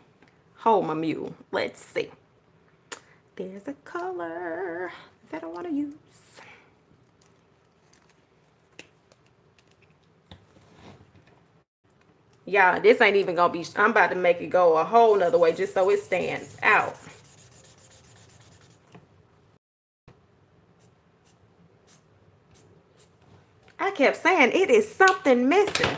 Hold my mule. Let's see. There's a color that I want to use. Yeah, this ain't even gonna be, I'm about to make it go a whole nother way just so it stands out. I kept saying it is something missing.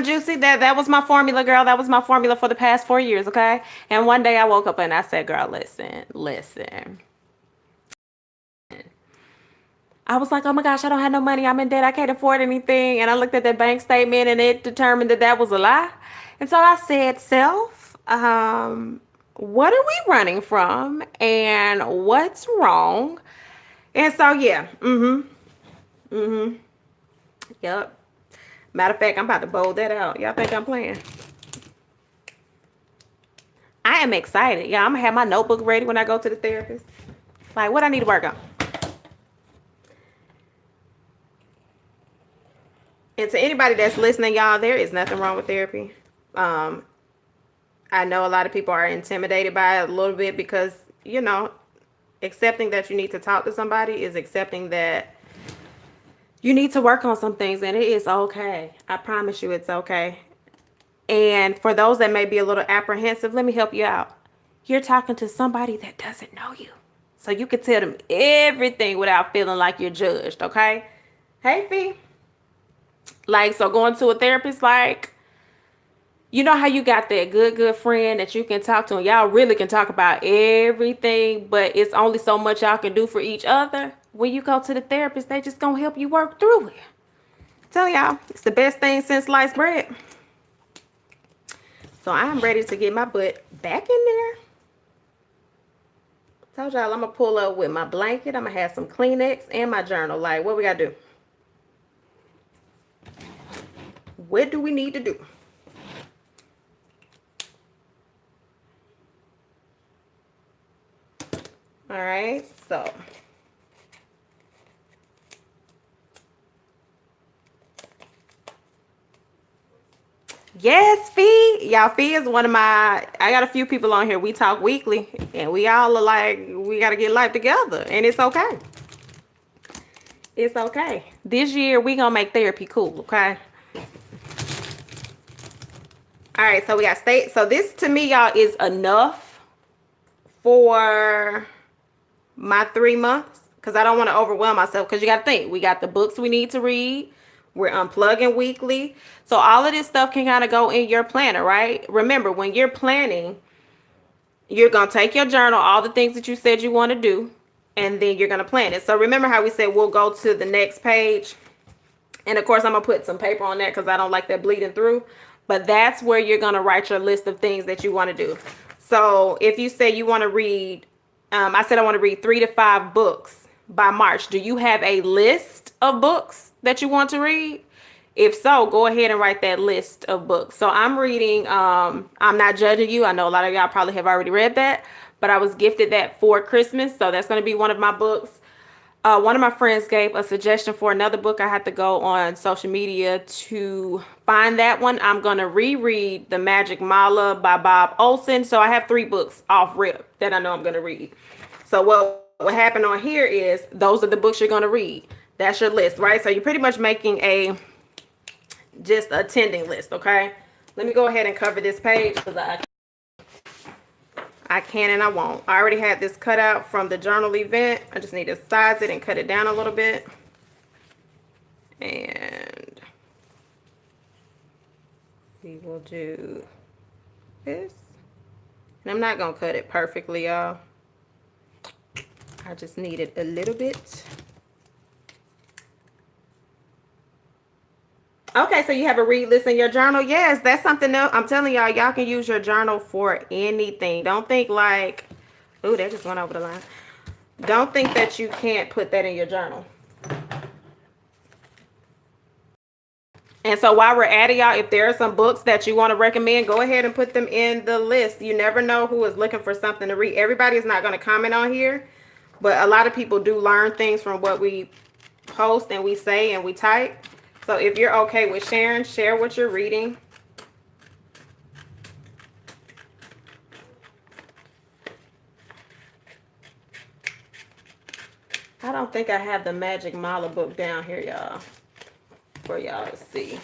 Juicy. That was my formula, girl. That was my formula for the past 4 years, okay? And one day I woke up and I said, girl, listen. I was like, oh my gosh, I don't have no money. I'm in debt. I can't afford anything. And I looked at that bank statement and it determined that that was a lie. And so I said, self, what are we running from? And what's wrong? And so, yeah. Yep. Matter of fact, I'm about to bold that out. Y'all think I'm playing? I am excited. Yeah, I'm going to have my notebook ready when I go to the therapist. Like, what I need to work on. And to anybody that's listening, y'all, there is nothing wrong with therapy. I know a lot of people are intimidated by it a little bit because, you know, accepting that you need to talk to somebody is accepting that you need to work on some things, and it is okay. I promise you it's okay. And for those that may be a little apprehensive, let me help you out. You're talking to somebody that doesn't know you. So you can tell them everything without feeling like you're judged, okay? Hey, Fee. Like, so going to a therapist, like, you know how you got that good friend that you can talk to, and y'all really can talk about everything, but it's only so much y'all can do for each other. When you go to the therapist, they just gonna help you work through it. Tell y'all, it's the best thing since sliced bread. So I'm ready to get my butt back in there. Told y'all I'm gonna pull up with my blanket. I'm gonna have some Kleenex and my journal. Like, what we gotta do? What do we need to do? All right, so yes, Fee. Y'all, Fee is one of my, I got a few people on here. We talk weekly, and we all are like, we got to get life together, and it's okay. It's okay. This year, we going to make therapy cool, okay? All right, so we got state. So this, to me, y'all, is enough for my 3 months, because I don't want to overwhelm myself, because you got to think, we got the books we need to read. We're unplugging weekly. So all of this stuff can kind of go in your planner, right? Remember, when you're planning, you're going to take your journal, all the things that you said you want to do, and then you're going to plan it. So remember how we said we'll go to the next page. And of course, I'm going to put some paper on that because I don't like that bleeding through. But that's where you're going to write your list of things that you want to do. So if you say you want to read, I said I want to read 3 to 5 books by March. Do you have a list of books that you want to read? If so, go ahead and write that list of books. So I'm reading, I'm Not Judging You. I know a lot of y'all probably have already read that, but I was gifted that for Christmas. So that's going to be one of my books. One of my friends gave a suggestion for another book. I had to go on social media to find that one. I'm going to reread The Magic Mala by Bob Olson. So I have 3 books off rip that I know I'm going to read. So what what happened on here is those are the books you're going to read. That's your list, right? So you're pretty much making a just attending list, okay? Let me go ahead and cover this page because I can and I won't. I already had this cut out from the journal event. I just need to size it and cut it down a little bit. And we will do this. And I'm not going to cut it perfectly, y'all. I just need it a little bit. Okay, so you have a read list in your journal. Yes, that's something else. I'm telling y'all, y'all can use your journal for anything. Don't think like, ooh, that just went over the line. Don't think that you can't put that in your journal. And so while we're at it, y'all, if there are some books that you want to recommend, go ahead and put them in the list. You never know who is looking for something to read. Everybody is not going to comment on here, but a lot of people do learn things from what we post and we say and we type. So if you're okay with sharing, share what you're reading. I don't think I have the Magic Mala book down here, y'all, for y'all to see.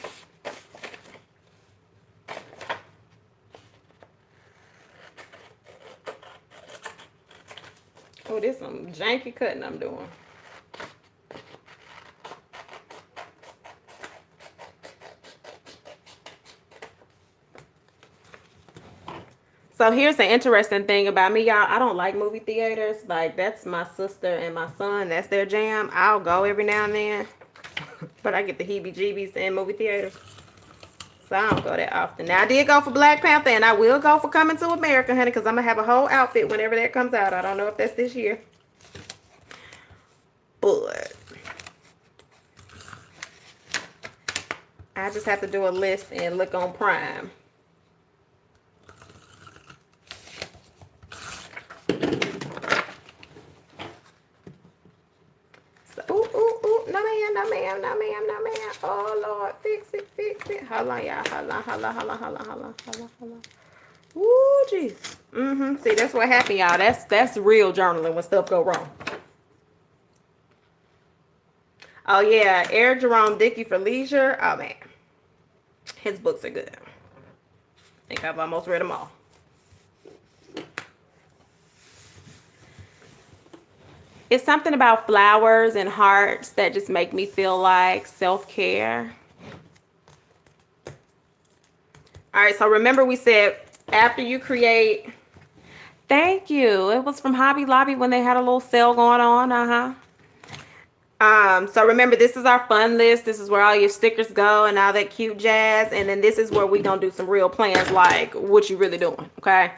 Oh, this some janky cutting I'm doing. So here's the interesting thing about me, y'all. I don't like movie theaters. Like, that's my sister and my son. That's their jam. I'll go every now and then. But I get the heebie-jeebies in movie theaters. So I don't go that often. Now, I did go for Black Panther, and I will go for Coming to America, honey, because I'm going to have a whole outfit whenever that comes out. I don't know if that's this year. But I just have to do a list and look on Prime. No ma'am. Oh Lord, fix it. Hold on, y'all. Hold on. Ooh, jeez. See, that's what happened, y'all. That's real journaling when stuff go wrong. Oh yeah, Eric Jerome Dickey for Leisure. Oh man, his books are good. I think I've almost read them all. It's something about flowers and hearts that just make me feel like self-care. All right, so remember we said after you create, thank you. It was from Hobby Lobby when they had a little sale going on. So remember, this is our fun list. This is where all your stickers go and all that cute jazz. And then this is where we gonna do some real plans, like what you really doing, okay?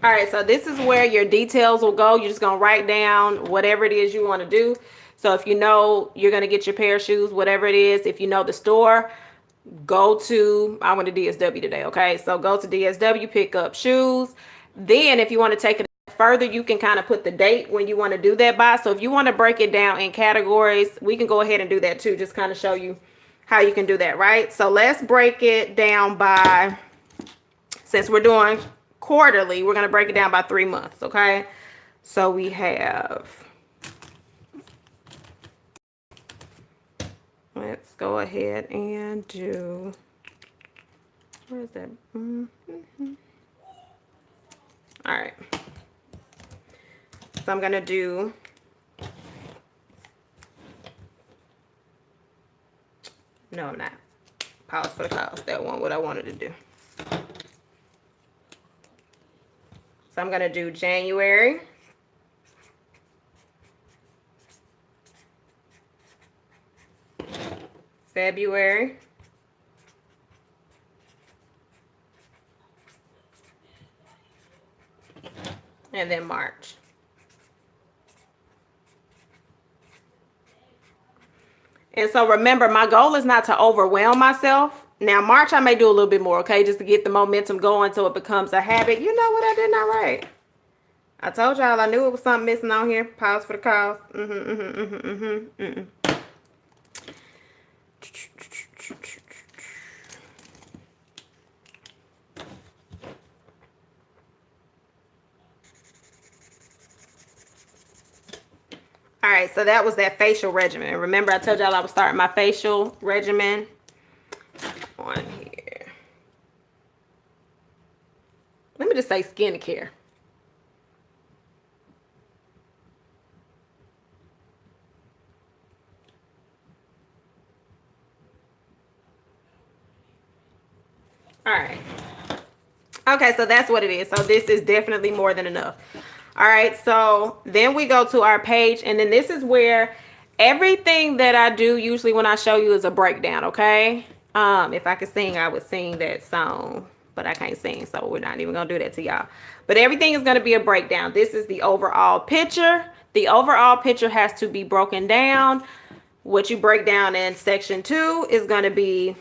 All right, so this is where your details will go. You're just going to write down whatever it is you want to do. So if you know you're going to get your pair of shoes, whatever it is, if you know the store, go to, I went to DSW today, okay? So go to DSW, pick up shoes. Then if you want to take it further, you can kind of put the date when you want to do that by. So if you want to break it down in categories, we can go ahead and do that too. Just kind of show you how you can do that, right? So let's break it down by, since we're doing quarterly, we're going to break it down by 3 months, okay? So we have, let's go ahead and do, where is that? All right. So I'm going to do, no, I'm not. Pause for the cause. That one, what I wanted to do. So I'm going to do January, February, and then March. And so remember, my goal is not to overwhelm myself. Now, March, I may do a little bit more, okay, just to get the momentum going so it becomes a habit. You know what I did not write? I told y'all I knew it was something missing on here. Pause for the cause. All right, so that was that facial regimen. Remember, I told y'all I was starting my facial regimen on here. Let me just say skincare. All right. Okay, so that's what it is. So this is definitely more than enough. All right, so then we go to our page, and then this is where everything that I do usually when I show you is a breakdown, okay? If I could sing, I would sing that song, but I can't sing, so we're not even gonna do that to y'all. But everything is gonna be a breakdown. This is the overall picture. The overall picture has to be broken down. What you break down in section 2 is gonna be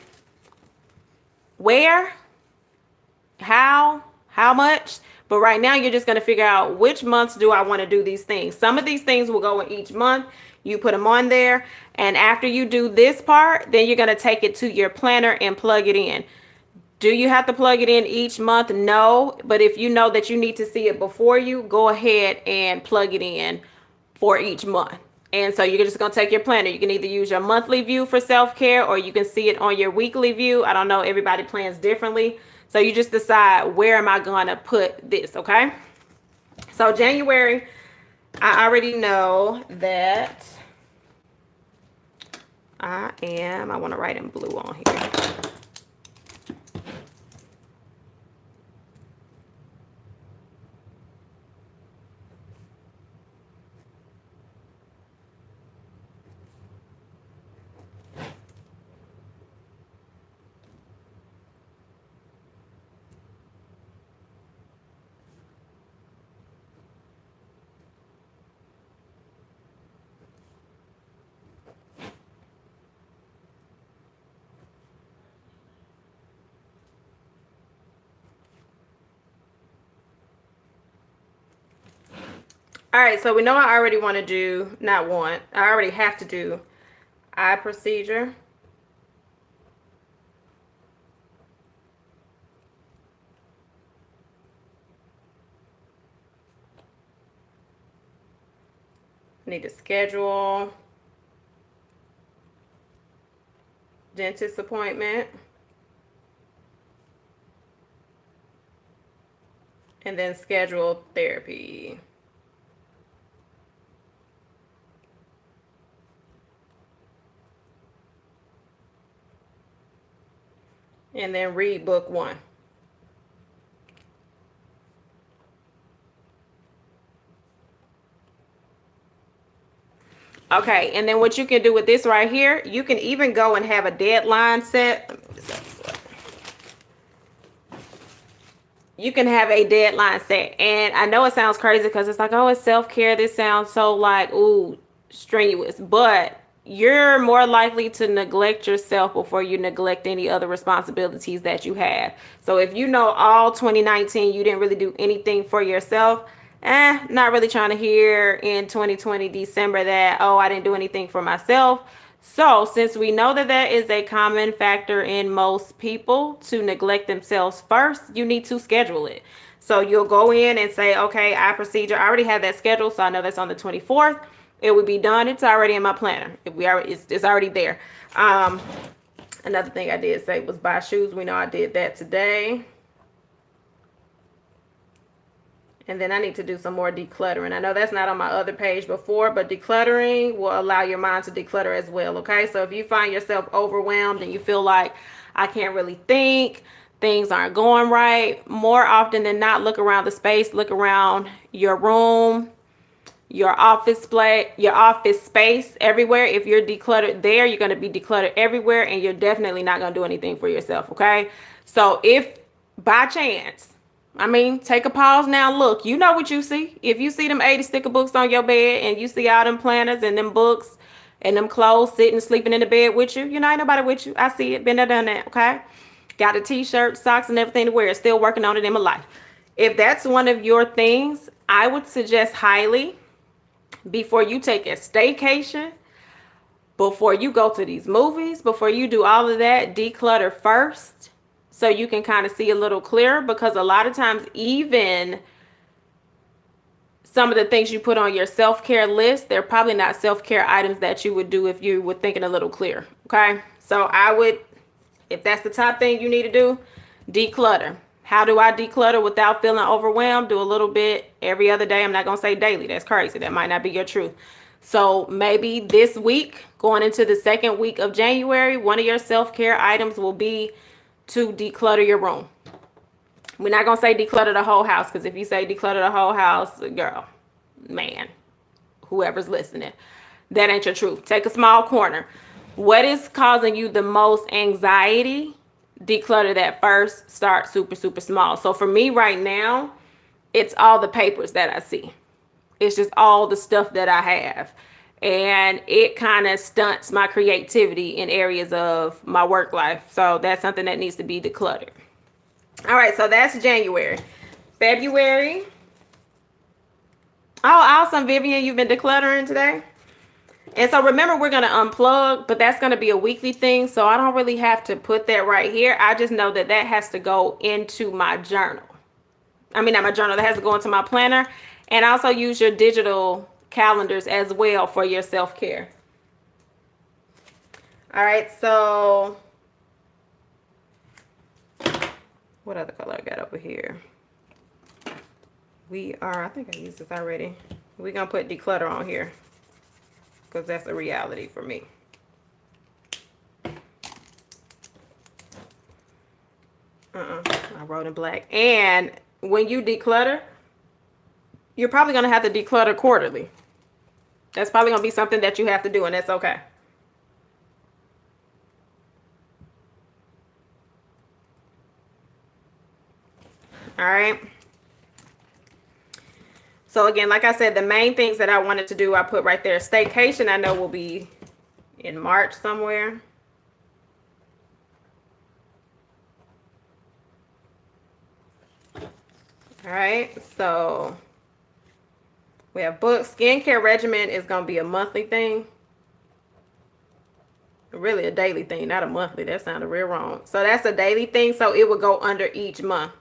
where, how much. But right now, you're just going to figure out which months do I want to do these things. Some of these things will go in each month. You put them on there. And after you do this part, then you're going to take it to your planner and plug it in. Do you have to plug it in each month? No. But if you know that you need to see it before you, go ahead and plug it in for each month. And so you're just going to take your planner. You can either use your monthly view for self-care, or you can see it on your weekly view. I don't know. Everybody plans differently. So you just decide, where am I going to put this, okay? So January, I already know that I want to write in blue on here. All right, so we know I already want to do, I already have to do eye procedure. Need to schedule dentist appointment. And then schedule therapy. And then read book 1. Okay, and then what you can do with this right here, you can even go and have a deadline set. You can have a deadline set. And I know it sounds crazy because it's like, oh, it's self-care. This sounds so like, ooh, strenuous. But you're more likely to neglect yourself before you neglect any other responsibilities that you have. So if you know all 2019 you didn't really do anything for yourself, not really trying to hear in 2020 December that, oh, I didn't do anything for myself. So since we know that that is a common factor in most people to neglect themselves first, you need to schedule it. So you'll go in and say, okay, eye procedure, I already have that scheduled, so I know that's on the 24th. It would be done. It's already in my planner. It's already there. Another thing I did say was buy shoes. We know I did that today. And then I need to do some more decluttering. I know that's not on my other page before, but decluttering will allow your mind to declutter as well, okay? So if you find yourself overwhelmed and you feel like I can't really think, things aren't going right, more often than not, look around the space, look around your room, your office space, everywhere. If you're decluttered there, you're going to be decluttered everywhere, and you're definitely not going to do anything for yourself, okay? So if by chance, I mean, take a pause now. Look, you know what you see. If you see them 80 sticker books on your bed and you see all them planners and them books and them clothes sitting, sleeping in the bed with you, you know, ain't nobody with you. I see it. Been there, done that, okay? Got a t-shirt, socks, and everything to wear. Still working on it in my life. If that's one of your things, I would suggest highly, before you take a staycation, before you go to these movies, before you do all of that, declutter first so you can kind of see a little clearer, because a lot of times even some of the things you put on your self-care list, they're probably not self-care items that you would do if you were thinking a little clearer, okay? So I would, if that's the top thing you need to do, declutter. How do I declutter without feeling overwhelmed? Do a little bit every other day. I'm not going to say daily. That's crazy. That might not be your truth. So maybe this week, going into the second week of January, one of your self-care items will be to declutter your room. We're not going to say declutter the whole house, because if you say declutter the whole house, girl, man, whoever's listening, that ain't your truth. Take a small corner. What is causing you the most anxiety? Declutter that first. Start super, super small. So for me right now, it's all the papers that I see. It's just all the stuff that I have. And it kind of stunts my creativity in areas of my work life. So that's something that needs to be decluttered. All right, so that's January. February. Oh, awesome, Vivian. You've been decluttering today? And so remember, we're going to unplug, but that's going to be a weekly thing. So I don't really have to put that right here. I just know that that has to go into my journal. I mean, not my journal. That has to go into my planner. And also use your digital calendars as well for your self-care. All right, so what other color I got over here? I think I used this already. We're going to put declutter on here, because that's a reality for me. I wrote in black. And when you declutter, you're probably going to have to declutter quarterly. That's probably going to be something that you have to do, and that's okay. All right. So again, like I said, the main things that I wanted to do, I put right there. Staycation, I know, will be in March somewhere. All right, so we have books. Skincare regimen is going to be a monthly thing. Really a daily thing, not a monthly. That sounded real wrong. So that's a daily thing, so it would go under each month.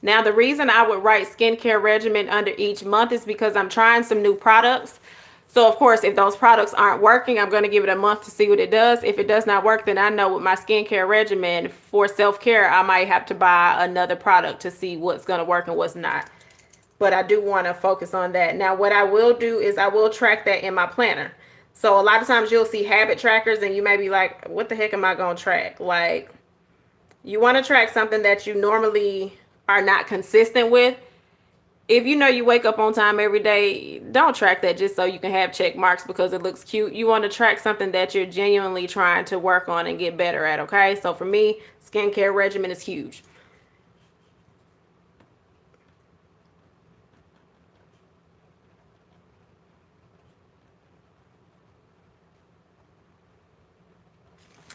Now, the reason I would write skincare regimen under each month is because I'm trying some new products. So, of course, if those products aren't working, I'm going to give it a month to see what it does. If it does not work, then I know with my skincare regimen for self-care, I might have to buy another product to see what's going to work and what's not. But I do want to focus on that. Now, what I will do is I will track that in my planner. So a lot of times you'll see habit trackers and you may be like, what the heck am I going to track? Like, you want to track something that you normally are not consistent with. If you know you wake up on time every day, don't track that just so you can have check marks because it looks cute. You want to track something that you're genuinely trying to work on and get better at, okay? So for me, skincare regimen is huge.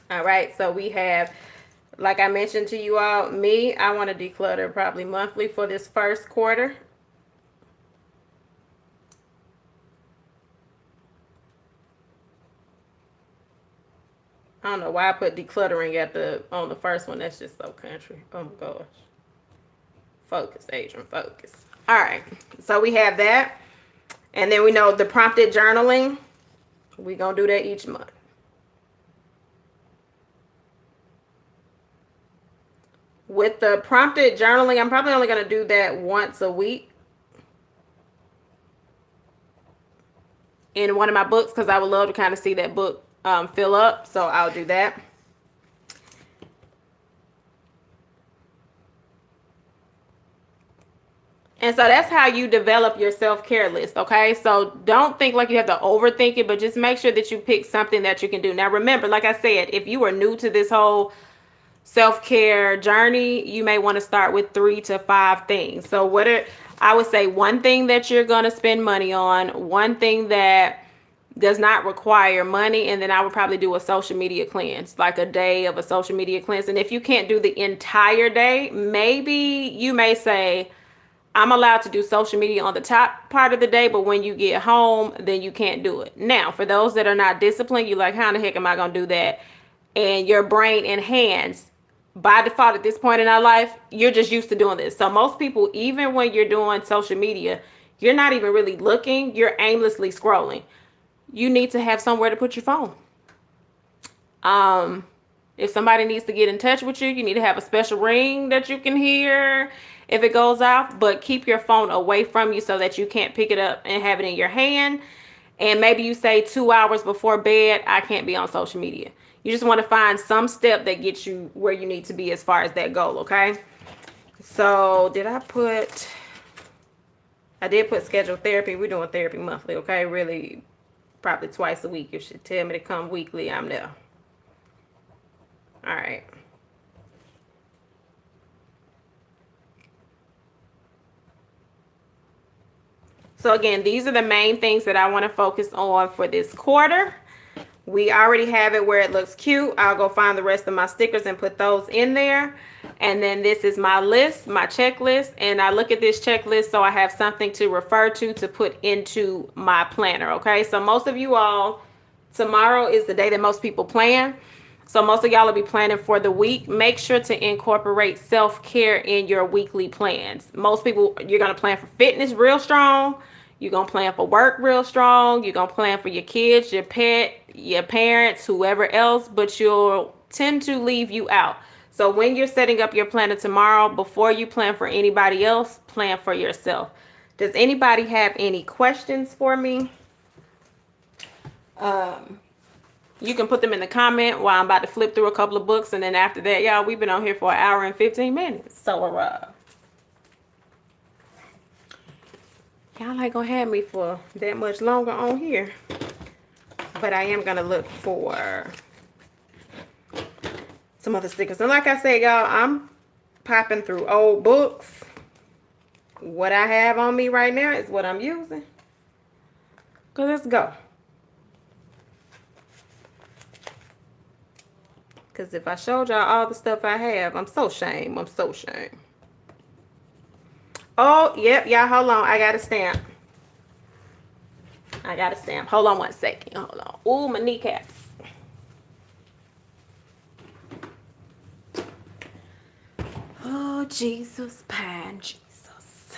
All right, so we have, like I mentioned to you all, I want to declutter probably monthly for this first quarter. I don't know why I put decluttering on the first one. That's just so country. Oh my gosh. Focus, Adrian, focus. All right, so we have that. And then we know the prompted journaling. We're going to do that each month. With the prompted journaling, I'm probably only going to do that once a week in one of my books because I would love to kind of see that book fill up. So I'll do that. And so that's how you develop your self-care list, okay? So don't think like you have to overthink it, but just make sure that you pick something that you can do. Now, remember, like I said, if you are new to this whole self-care journey, you may want to start with 3 to 5 things. So I would say one thing that you're going to spend money on, one thing that does not require money, and then I would probably do a social media cleanse, like a day of a social media cleanse. And if you can't do the entire day, maybe you may say, I'm allowed to do social media on the top part of the day, but when you get home, then you can't do it. Now, for those that are not disciplined, you're like, how in the heck am I going to do that? And your brain and hands, by default at this point in our life, you're just used to doing this. So most people, even when you're doing social media, you're not even really looking, you're aimlessly scrolling. You need to have somewhere to put your phone. If somebody needs to get in touch with you, you need to have a special ring that you can hear if it goes off, but keep your phone away from you so that you can't pick it up and have it in your hand. And maybe you say 2 hours before bed, I can't be on social media. You just want to find some step that gets you where you need to be as far as that goal, okay? So I did put scheduled therapy. We're doing therapy monthly, okay? Really, probably twice a week. You should tell me to come weekly. I'm there. All right. So again, these are the main things that I want to focus on for this quarter. We already have it where it looks cute. I'll go find the rest of my stickers and put those in there. And then this is my list, my checklist. And I look at this checklist so I have something to refer to put into my planner, okay? So most of you all, tomorrow is the day that most people plan. So most of y'all will be planning for the week. Make sure to incorporate self-care in your weekly plans. Most people, you're going to plan for fitness real strong. You're going to plan for work real strong. You're going to plan for your kids, your pet, your parents, whoever else, but you'll tend to leave you out. So when you're setting up your planner tomorrow, before you plan for anybody else, plan for yourself. Does anybody have any questions for me? You can put them in the comment while I'm about to flip through a couple of books. And then after that, y'all, we've been on here for 1 hour and 15 minutes. So, y'all ain't gonna have me for that much longer on here. But I am gonna look for some other stickers. And like I said, y'all, I'm popping through old books. What I have on me right now is what I'm using. So let's go. Because if I showed y'all all the stuff I have, I'm so ashamed. I'm so ashamed. Oh, yep, y'all, hold on. I got a stamp. Hold on 1 second. Hold on. Ooh, my kneecaps. Oh, Jesus, pine Jesus.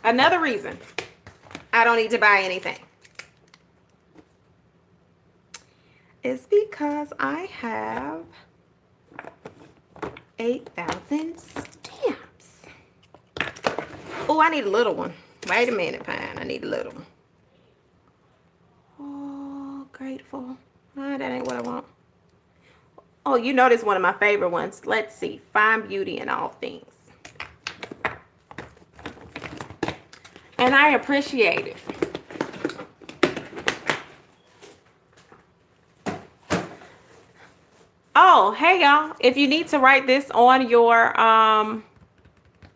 Another reason I don't need to buy anything is because I have 8,000 stamps. Oh, I need a little one. Wait a minute, Pine. I need a little one. Oh, grateful. Oh, that ain't what I want. Oh, you know this is one of my favorite ones. Let's see. Find beauty in all things. And I appreciate it. Oh, hey y'all. If you need to write this on your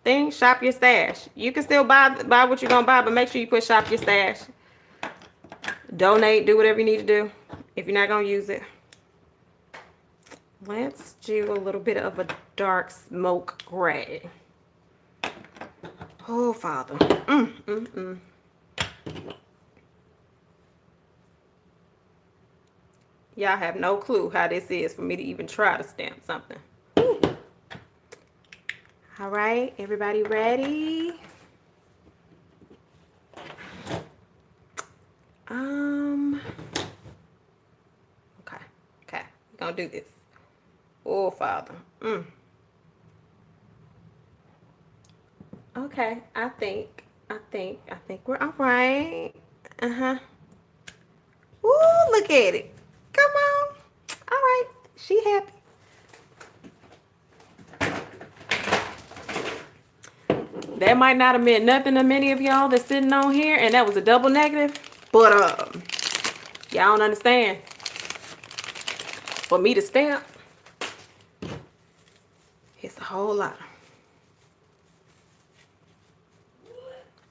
thing, shop your stash. You can still buy what you're gonna buy, but make sure you put shop your stash. Donate, do whatever you need to do if you're not gonna use it. Let's do a little bit of a dark smoke gray. Oh, Father. Y'all have no clue how this is for me to even try to stamp something. Woo. All right, everybody ready? Okay, we're gonna do this. Oh, Father. Okay, I think we're all right. Ooh, look at it. Come on. All right, she happy. That might not have meant nothing to many of y'all that's sitting on here, and that was a double negative. But y'all don't understand. for me to stamp, it's a whole lot.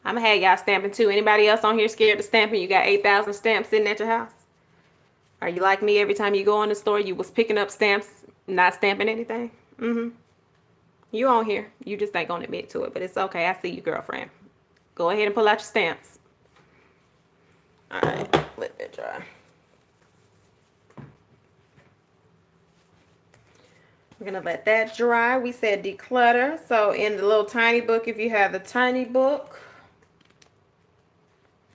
I'm gonna have y'all stamping too. Anybody else on here scared of stamping? You got 8,000 stamps sitting at your house? Are you like me? Every time you go in the store, you was picking up stamps, not stamping anything? You on here. You just ain't gonna admit to it, but it's okay. I see you, girlfriend. Go ahead and pull out your stamps. All right, let it dry. We're gonna let that dry. We said declutter. So in the little tiny book, if you have the tiny book,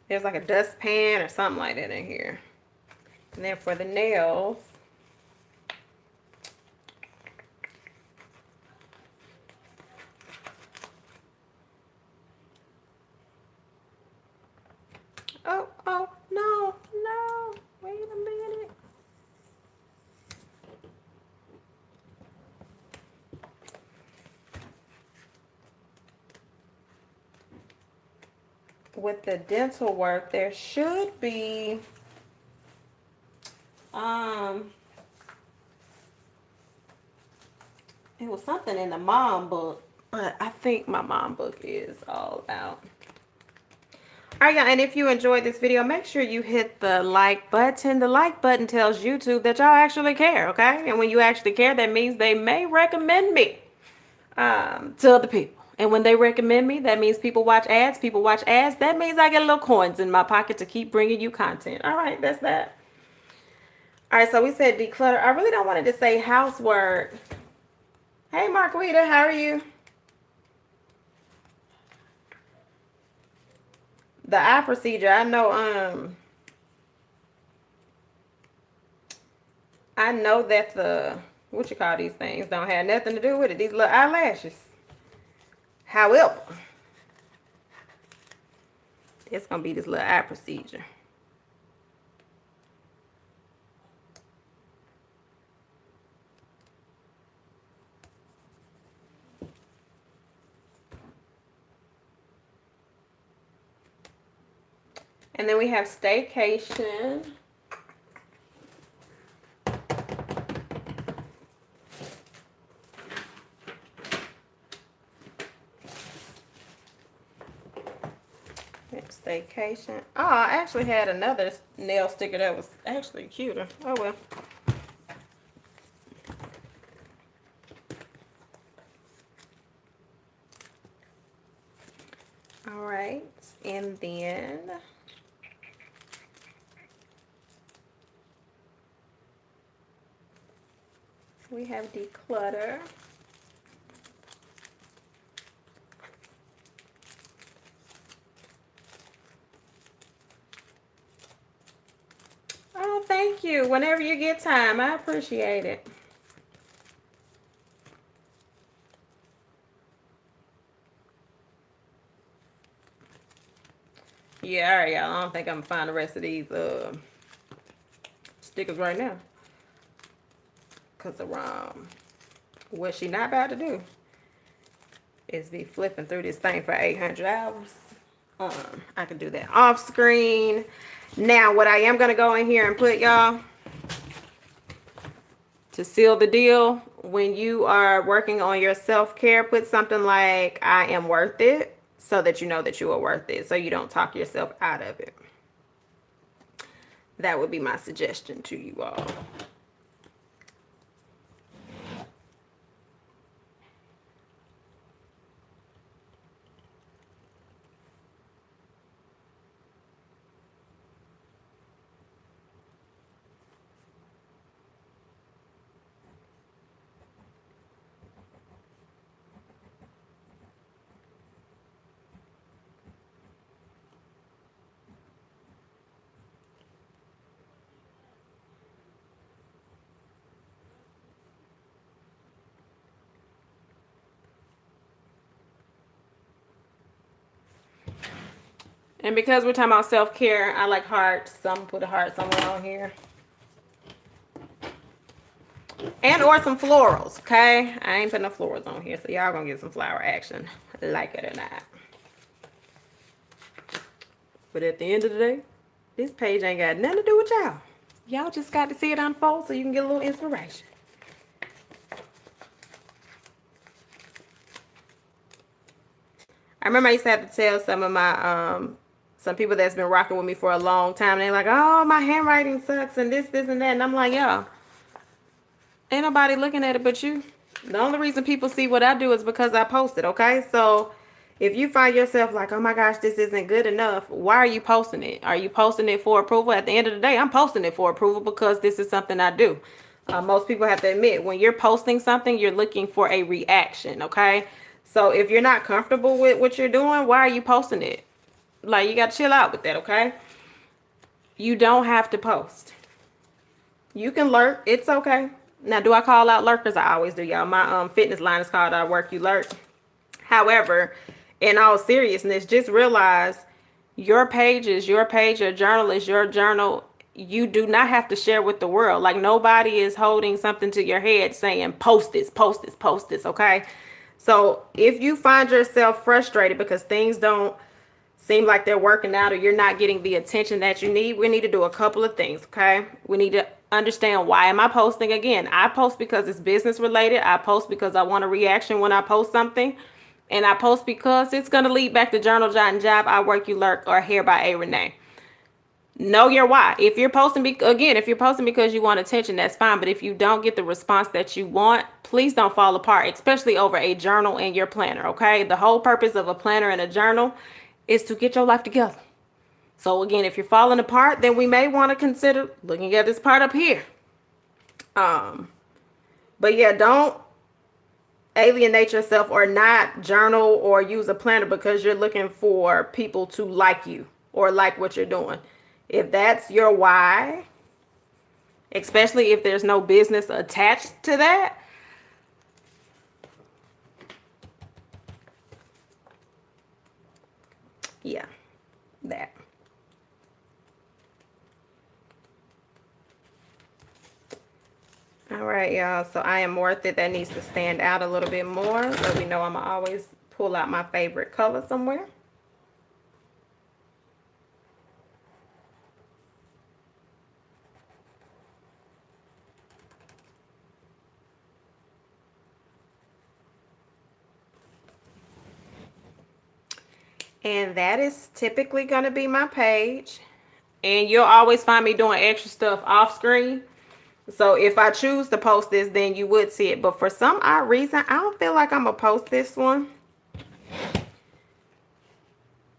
there's like a dustpan or something like that in here. And then for the nails, oh, no, wait a minute. With the dental work, there should be, it was something in the mom book, but I think my mom book is all out. All right, y'all, and if you enjoyed this video, make sure you hit the like button. The like button tells YouTube that y'all actually care, okay? And when you actually care, that means they may recommend me to other people. And when they recommend me, that means people watch ads. People watch ads. That means I get little coins in my pocket to keep bringing you content. All right, that's that. All right, so we said declutter. I really don't want it to say housework. Hey, Marquita, how are you? The eye procedure, I know that the, what you call these things, don't have nothing to do with it. These little eyelashes. However, it's going to be this little eye procedure. And then we have staycation. Staycation. Oh, I actually had another nail sticker that was actually cuter. Oh well. All right, and then we have declutter. Oh, thank you. Whenever you get time, I appreciate it. Yeah, all right, y'all. I don't think I'm gonna find the rest of these stickers right now. Because of what she not about to do is be flipping through this thing for 800 hours. I can do that off screen. Now, what I am going to go in here and put, y'all, to seal the deal, when you are working on your self-care, put something like, I am worth it, so that you know that you are worth it, so you don't talk yourself out of it. That would be my suggestion to you all. And because we're talking about self-care, I like hearts. So I'm going to put a heart somewhere on here. And or some florals, okay? I ain't putting no florals on here, so y'all going to get some flower action, like it or not. But at the end of the day, this page ain't got nothing to do with y'all. Y'all just got to see it unfold so you can get a little inspiration. I remember I used to have to tell some of my some people that's been rocking with me for a long time. They're like, "Oh, my handwriting sucks and this, and that." And I'm like, "Yo, ain't nobody looking at it but you. The only reason people see what I do is because I post it, okay? So if you find yourself like, oh my gosh, this isn't good enough, why are you posting it? Are you posting it for approval? At the end of the day, I'm posting it for approval because this is something I do. Most people have to admit, when you're posting something, you're looking for a reaction, okay? So if you're not comfortable with what you're doing, why are you posting it? Like, you got to chill out with that, okay? You don't have to post. You can lurk. It's okay. Now, do I call out lurkers? I always do, y'all. My fitness line is called I Work You Lurk. However, in all seriousness, just realize your page, your journal is your journal. You do not have to share with the world. Like, nobody is holding something to your head saying, post this, post this, post this, okay? So if you find yourself frustrated because things don't seem like they're working out or you're not getting the attention that you need, we need to do a couple of things, okay? We need to understand, why am I posting? Again, I post because it's business related. I post because I want a reaction when I post something. And I post because it's going to lead back to Journal Jot and Jive, I Work You Lurk, or Here by A Renee. Know your why. If you're posting, if you're posting because you want attention, that's fine. But if you don't get the response that you want, please don't fall apart, especially over a journal and your planner, okay? The whole purpose of a planner and a journal is to get your life together. So again, if you're falling apart, then we may want to consider looking at this part up here. But yeah, don't alienate yourself or not journal or use a planner because you're looking for people to like you or like what you're doing. If that's your why, especially if there's no business attached to that, yeah, that. All right, y'all. So I am worth it. That needs to stand out a little bit more. So we know I'm going to always pull out my favorite color somewhere. And that is typically going to be my page. And you'll always find me doing extra stuff off screen. So if I choose to post this, then you would see it. But for some odd reason, I don't feel like I'm going to post this one.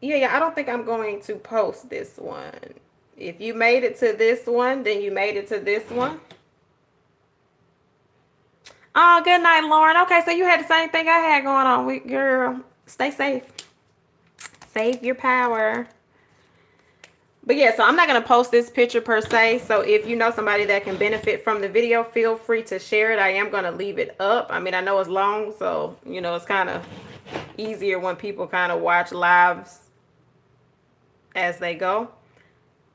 Yeah, I don't think I'm going to post this one. If you made it to this one, then you made it to this one. Oh, good night, Lauren. Okay, so you had the same thing I had going on. Girl, stay safe. Save your power. But yeah, so I'm not going to post this picture per se. So if you know somebody that can benefit from the video, feel free to share it. I am going to leave it up. I mean, I know it's long, so, you know, it's kind of easier when people kind of watch lives as they go.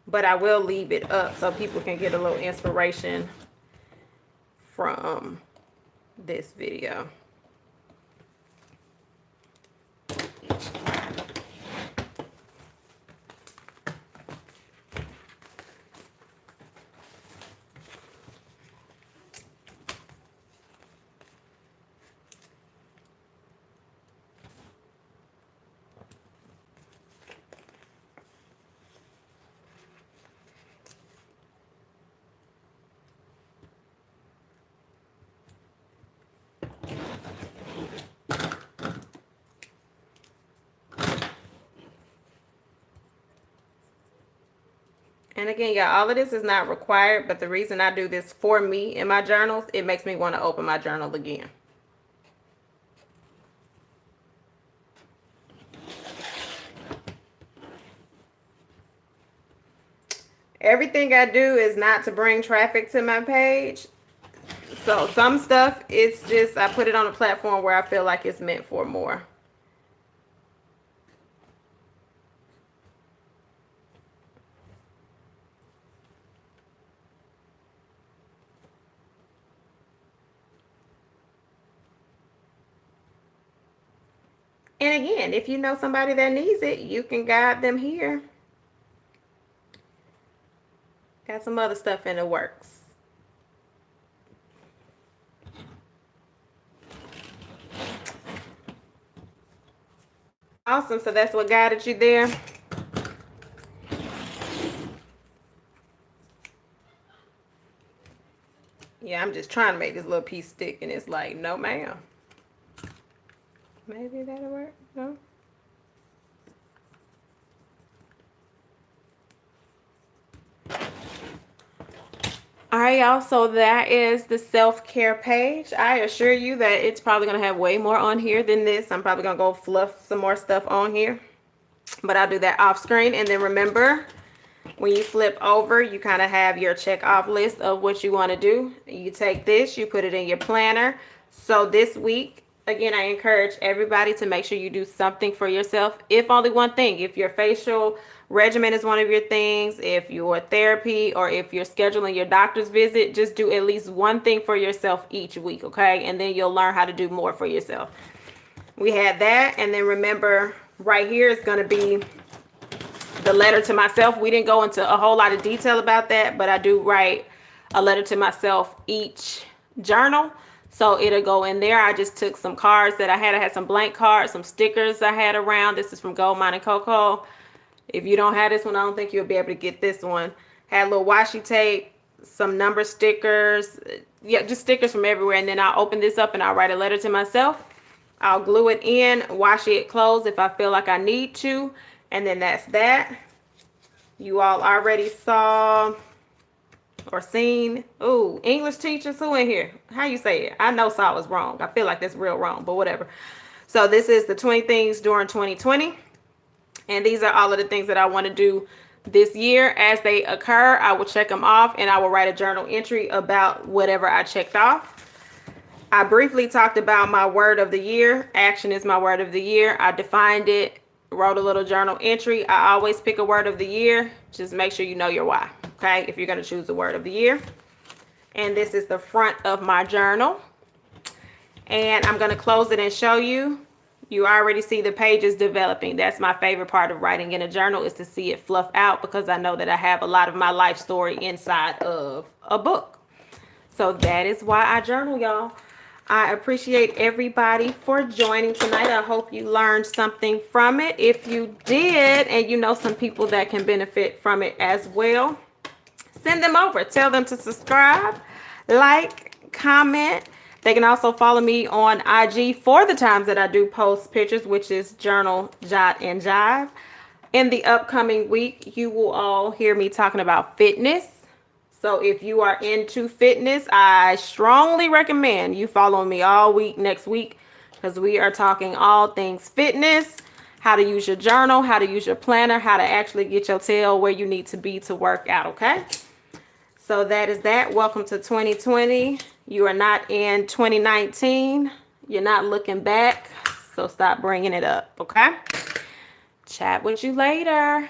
But I will leave it up so people can get a little inspiration from this video. And again, y'all, all of this is not required, but the reason I do this for me in my journals, it makes me want to open my journal again. Everything I do is not to bring traffic to my page. So some stuff, it's just, I put it on a platform where I feel like it's meant for more. And again, if you know somebody that needs it, you can guide them here. Got some other stuff in the works. Awesome. So that's what guided you there. Yeah, I'm just trying to make this little piece stick, and it's like, no, ma'am. Maybe that'll work. No. All right, y'all. So that is the self-care page. I assure you that it's probably going to have way more on here than this. I'm probably going to go fluff some more stuff on here, but I'll do that off screen. And then remember, when you flip over, you kind of have your check off list of what you want to do. You take this, you put it in your planner. So this week, again, I encourage everybody to make sure you do something for yourself, if only one thing. If your facial regimen is one of your things, if your therapy, or if you're scheduling your doctor's visit, just do at least one thing for yourself each week, okay? And then you'll learn how to do more for yourself. We had that, and then remember, right here is going to be the letter to myself. We didn't go into a whole lot of detail about that, but I do write a letter to myself each journal. So it'll go in there. I just took some cards that I had some blank cards, some stickers I had around. This is from Gold Mine and Cocoa. If you don't have this one, I don't think you'll be able to get this one. Had a little washi tape, some number stickers. Yeah, just stickers from everywhere. And then I'll open this up and I'll write a letter to myself. I'll glue it in, wash it closed if I feel like I need to. And then that's that. You all already saw or seen. Ooh, English teachers, who in here? How you say it? I know saw was wrong. I feel like that's real wrong, but whatever. So this is the 20 things during 2020. And these are all of the things that I want to do this year. As they occur, I will check them off and I will write a journal entry about whatever I checked off. I briefly talked about my word of the year. Action is my word of the year. I defined it, wrote a little journal entry. I always pick a word of the year. Just make sure you know your why, okay, if you're going to choose the word of the year. And this is the front of my journal. And I'm going to close it and show you. You already see the pages developing. That's my favorite part of writing in a journal, is to see it fluff out, because I know that I have a lot of my life story inside of a book. So that is why I journal, y'all. I appreciate everybody for joining tonight. I hope you learned something from it. If you did, and you know some people that can benefit from it as well, send them over. Tell them to subscribe, like, comment. They can also follow me on IG for the times that I do post pictures, which is Journal Jot and Jive. In the upcoming week, you will all hear me talking about fitness. So if you are into fitness, I strongly recommend you follow me all week next week, because we are talking all things fitness, how to use your journal, how to use your planner, how to actually get your tail where you need to be to work out, okay? So that is that. Welcome to 2020. You are not in 2019. You're not looking back. So stop bringing it up, okay? Chat with you later.